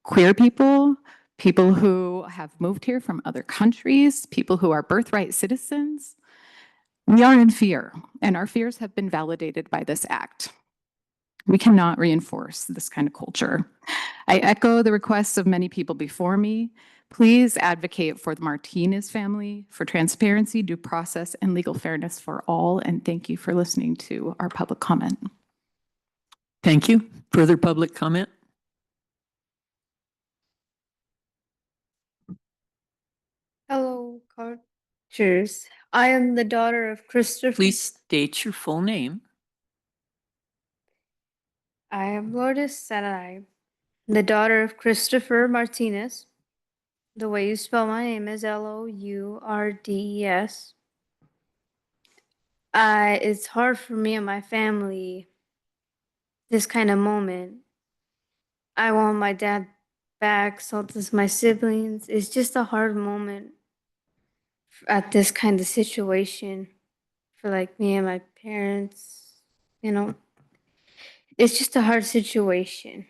Queer people, people who have moved here from other countries, people who are birthright citizens, we are in fear, and our fears have been validated by this act. We cannot reinforce this kind of culture. I echo the requests of many people before me. Please advocate for the Martinez family, for transparency, due process, and legal fairness for all, and thank you for listening to our public comment. Thank you. Further public comment? Hello, cultures. I am the daughter of Christopher. Please state your full name. I am Lourdes Sarai, the daughter of Christopher Martinez. The way you spell my name is Lourdes. It's hard for me and my family, this kind of moment. I want my dad back, so does my siblings. It's just a hard moment at this kind of situation for like me and my parents, you know. It's just a hard situation.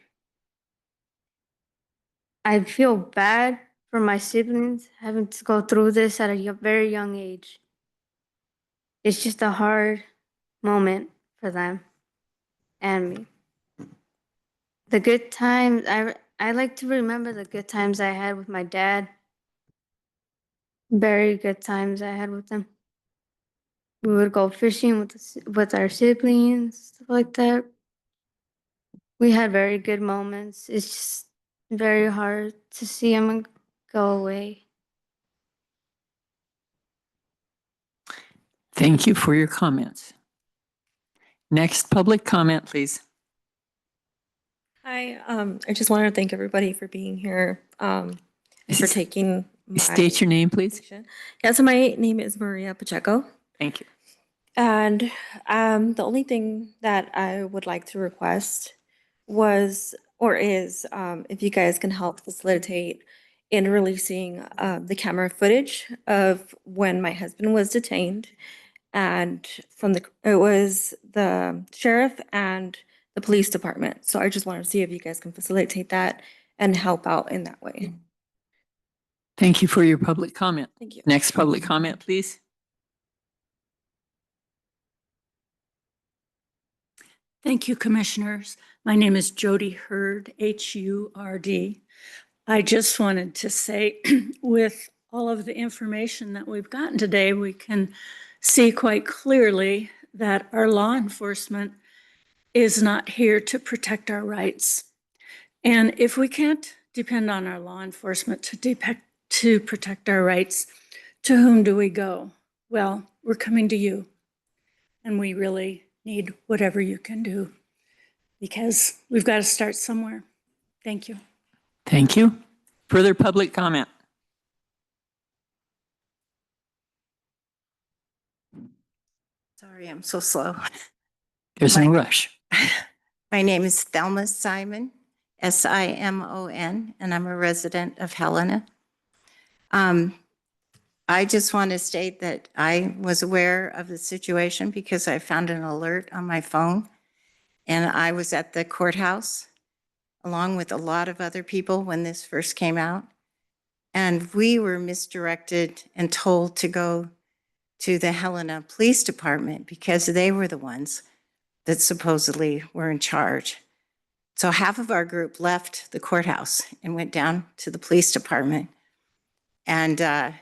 I feel bad for my siblings having to go through this at a very young age. It's just a hard moment for them and me. The good times, I like to remember the good times I had with my dad. Very good times I had with him. We would go fishing with our siblings, stuff like that. We had very good moments. It's just very hard to see him go away. Thank you for your comments. Next public comment, please. Hi, I just wanted to thank everybody for being here, for taking my. State your name, please. Yeah, so my name is Maria Pacheco. Thank you. And the only thing that I would like to request was, or is, if you guys can help facilitate in releasing the camera footage of when my husband was detained. And it was the sheriff and the police department. So I just wanted to see if you guys can facilitate that and help out in that way. Thank you for your public comment. Thank you. Next public comment, please. Thank you, Commissioners. My name is Jody Hurd, Hurd. I just wanted to say, with all of the information that we've gotten today, we can see quite clearly that our law enforcement is not here to protect our rights. And if we can't depend on our law enforcement to protect our rights, to whom do we go? Well, we're coming to you. And we really need whatever you can do because we've got to start somewhere. Thank you. Thank you. Further public comment? Sorry, I'm so slow. There's no rush. My name is Thelma Simon, Simon, and I'm a resident of Helena. I just want to state that I was aware of the situation because I found an alert on my phone, and I was at the courthouse along with a lot of other people when this first came out. And we were misdirected and told to go to the Helena Police Department because they were the ones that supposedly were in charge. So half of our group left the courthouse and went down to the police department. And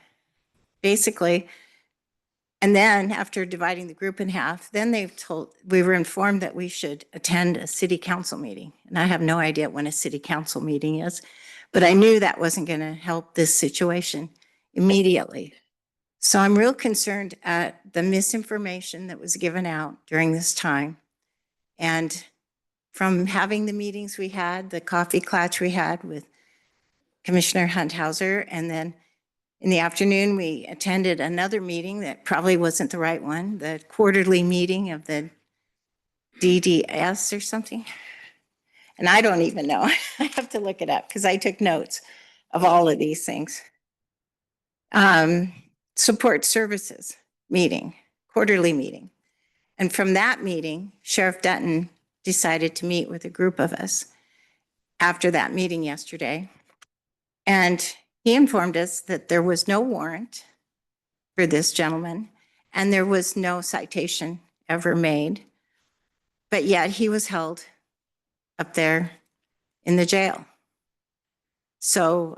basically, and then after dividing the group in half, then we were informed that we should attend a city council meeting. And I have no idea when a city council meeting is, but I knew that wasn't going to help this situation immediately. So I'm real concerned at the misinformation that was given out during this time. And from having the meetings we had, the coffee clutch we had with Commissioner Hunthauser, and then in the afternoon, we attended another meeting that probably wasn't the right one, the quarterly meeting of the DDS or something. And I don't even know. I have to look it up because I took notes of all of these things. Support services meeting, quarterly meeting. And from that meeting, Sheriff Dutton decided to meet with a group of us after that meeting yesterday. And he informed us that there was no warrant for this gentleman and there was no citation ever made, but yet he was held up there in the jail. So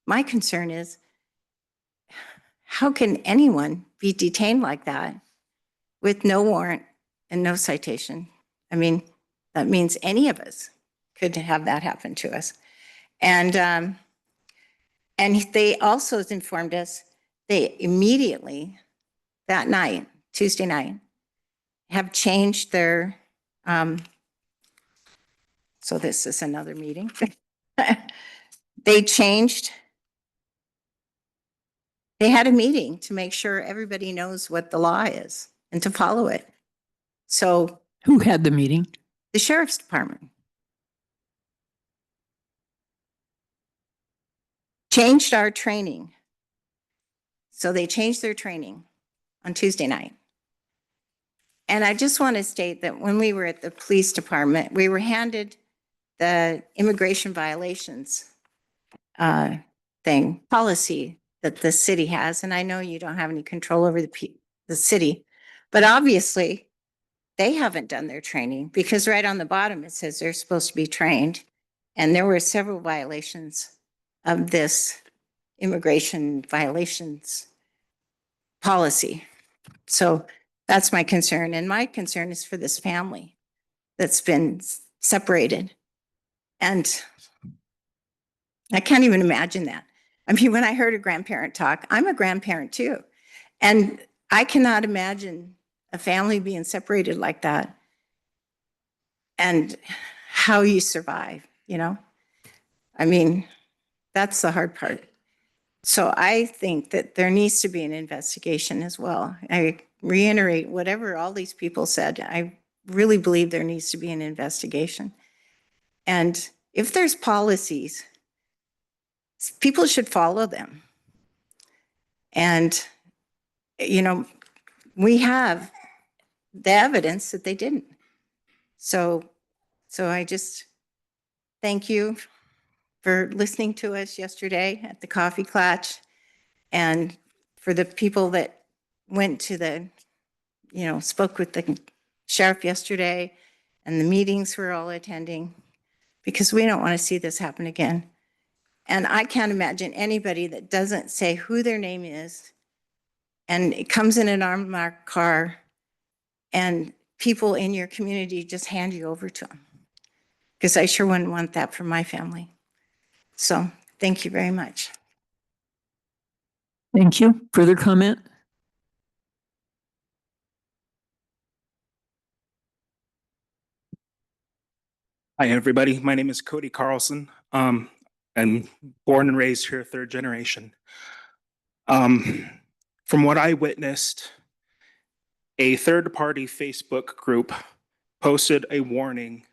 my concern is, how can anyone be detained like that with no warrant and no citation? I mean, that means any of us could have that happen to us. And they also informed us they immediately that night, Tuesday night, have changed their, so this is another meeting. They had a meeting to make sure everybody knows what the law is and to follow it. So who had the meeting? The Sheriff's Department. Changed our training. So they changed their training on Tuesday night. And I just want to state that when we were at the police department, we were handed the immigration violations policy that the city has. And I know you don't have any control over the city, but obviously they haven't done their training because right on the bottom it says they're supposed to be trained. And there were several violations of this immigration violations policy. So that's my concern. And my concern is for this family that's been separated. And I can't even imagine that. I mean, when I heard a grandparent talk, I'm a grandparent too. And I cannot imagine a family being separated like that and how you survive, you know? I mean, that's the hard part. So I think that there needs to be an investigation as well. I reiterate whatever all these people said. I really believe there needs to be an investigation. And if there's policies, people should follow them. And, you know, we have the evidence that they didn't. So I just thank you for listening to us yesterday at the coffee clutch, and for the people that went to the, you know, spoke with the sheriff yesterday and the meetings we're all attending, because we don't want to see this happen again. And I can't imagine anybody that doesn't say who their name is and it comes in an unmarked car, and people in your community just hand you over to them. Because I sure wouldn't want that for my family. So thank you very much. Thank you. Further comment? Hi, everybody. My name is Cody Carlson. I'm born and raised here, third generation. From what I witnessed, a third-party Facebook group posted a warning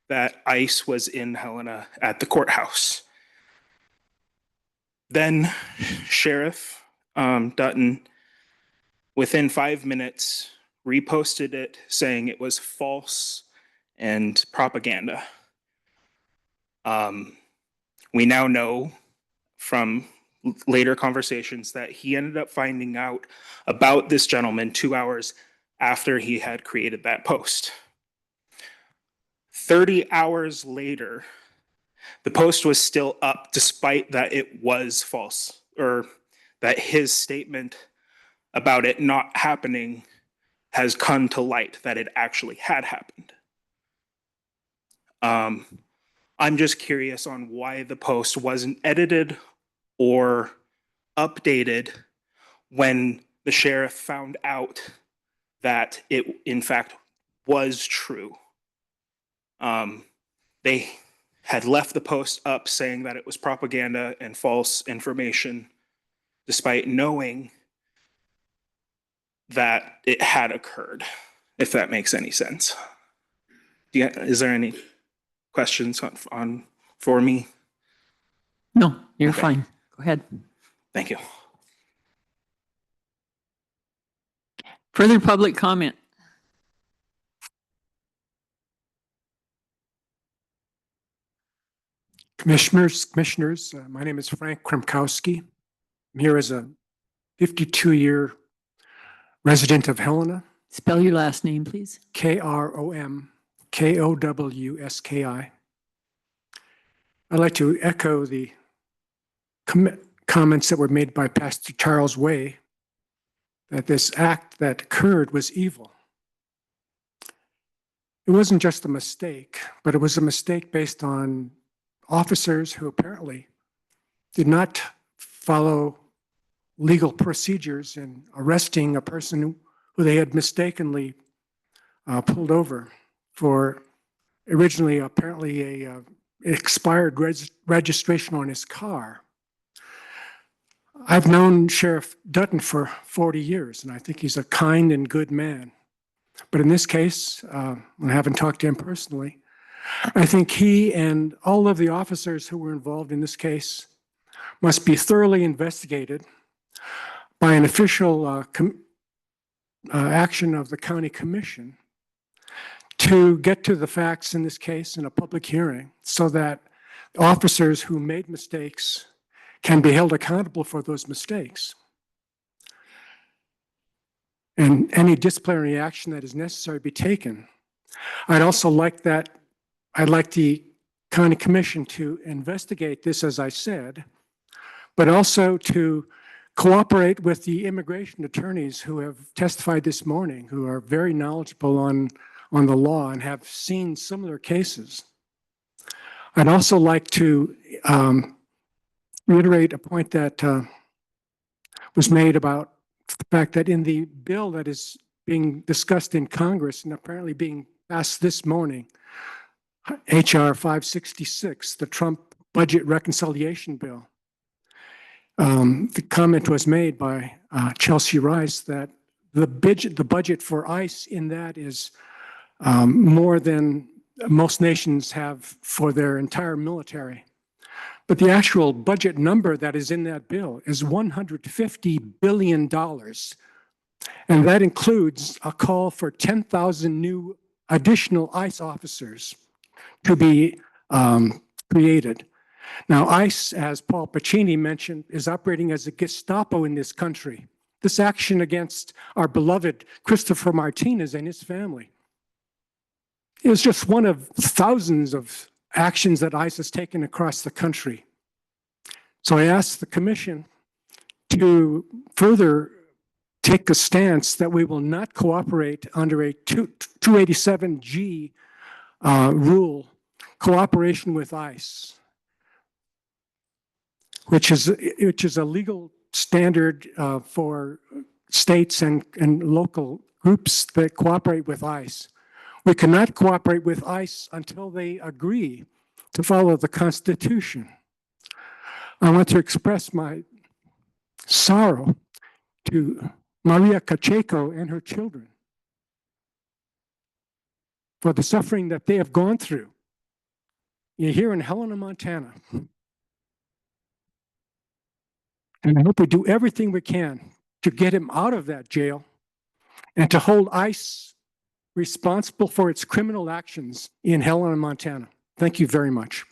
that ICE was in Helena at the courthouse. Then Sheriff Dutton, within 5 minutes, reposted it saying it was false and propaganda. We now know from later conversations that he ended up finding out about this gentleman 2 hours after he had created that post. 30 hours later, the post was still up despite that it was false, or that his statement about it not happening has come to light that it actually had happened. I'm just curious on why the post wasn't edited or updated when the sheriff found out that it in fact was true. They had left the post up saying that it was propaganda and false information, despite knowing that it had occurred, if that makes any sense. Is there any questions for me? No, you're fine. Go ahead. Thank you. Further public comment? Commissioners, my name is Frank Kremkowski. I'm here as a 52-year resident of Helena. Spell your last name, please. Kromkowski. I'd like to echo the comments that were made by Pastor Charles Way, that this act that occurred was evil. It wasn't just a mistake, but it was a mistake based on officers who apparently did not follow legal procedures in arresting a person who they had mistakenly pulled over for originally apparently a expired registration on his car. I've known Sheriff Dutton for 40 years, and I think he's a kind and good man. But in this case, I haven't talked to him personally, I think he and all of the officers who were involved in this case must be thoroughly investigated by an official action of the county commission to get to the facts in this case in a public hearing so that officers who made mistakes can be held accountable for those mistakes. And any disciplinary action that is necessary be taken. I'd like the county commission to investigate this, as I said, but also to cooperate with the immigration attorneys who have testified this morning, who are very knowledgeable on the law and have seen similar cases. I'd also like to reiterate a point that was made about the fact that in the bill that is being discussed in Congress and apparently being passed this morning, HR 566, the Trump budget reconciliation bill, the comment was made by Chelsea Rice that the budget for ICE in that is more than most nations have for their entire military. But the actual budget number that is in that bill is $150 billion. And that includes a call for 10,000 new additional ICE officers to be created. Now, ICE, as Paul Pacini mentioned, is operating as a Gestapo in this country. This action against our beloved Christopher Martinez and his family is just one of thousands of actions that ICE has taken across the country. So I ask the commission to further take a stance that we will not cooperate under a 287G rule, cooperation with ICE, which is a legal standard for states and local groups that cooperate with ICE. We cannot cooperate with ICE until they agree to follow the Constitution. I want to express my sorrow to Maria Cacheco and her children for the suffering that they have gone through. You're here in Helena, Montana. And I hope we do everything we can to get him out of that jail and to hold ICE responsible for its criminal actions in Helena, Montana. Thank you very much.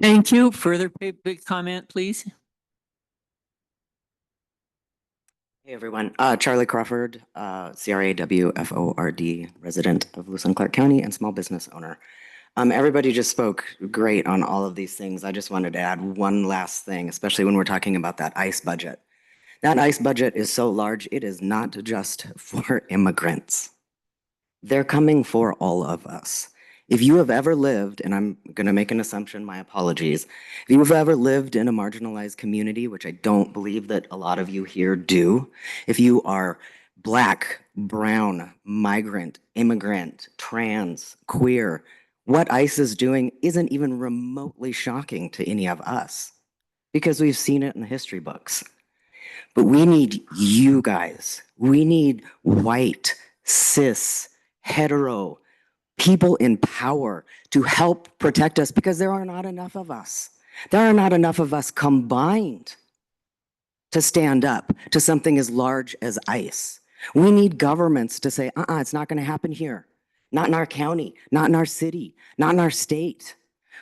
Thank you. Further public comment, please. Hey everyone, Charlie Crawford, CRAWFORD, resident of Lewis and Clark County and small business owner. Everybody just spoke great on all of these things. I just wanted to add one last thing, especially when we're talking about that ICE budget. That ICE budget is so large, it is not just for immigrants. They're coming for all of us. If you have ever lived, and I'm gonna make an assumption, my apologies. If you've ever lived in a marginalized community, which I don't believe that a lot of you here do, if you are Black, brown, migrant, immigrant, trans, queer, what ICE is doing isn't even remotely shocking to any of us because we've seen it in the history books. But we need you guys. We need white, cis, hetero, people in power to help protect us because there are not enough of us. There are not enough of us combined to stand up to something as large as ICE. We need governments to say, it's not going to happen here. Not in our county, not in our city, not in our state.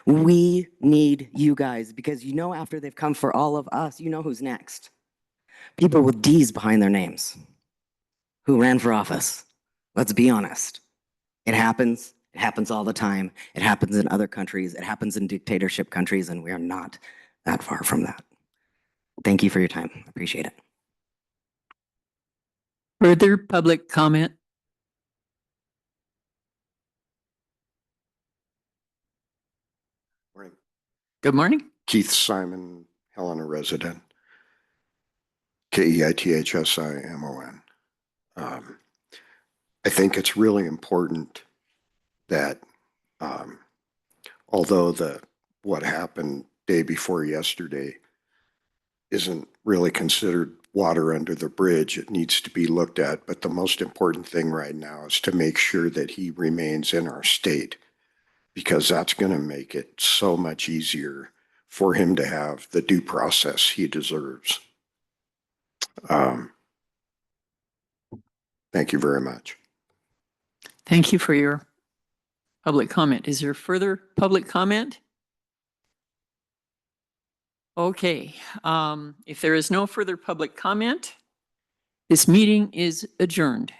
We need you guys because you know after they've come for all of us, you know who's next. People with D's behind their names who ran for office. Let's be honest. It happens all the time. It happens in other countries. It happens in dictatorship countries, and we are not that far from that. Thank you for your time. I appreciate it. Further public comment? Morning. Good morning. Keith Simon, Helena resident. KEITHSIMON. I think it's really important that although what happened day before yesterday isn't really considered water under the bridge, it needs to be looked at. But the most important thing right now is to make sure that he remains in our state, because that's going to make it so much easier for him to have the due process he deserves. Thank you very much. Thank you for your public comment. Is there further public comment? Okay, if there is no further public comment, this meeting is adjourned.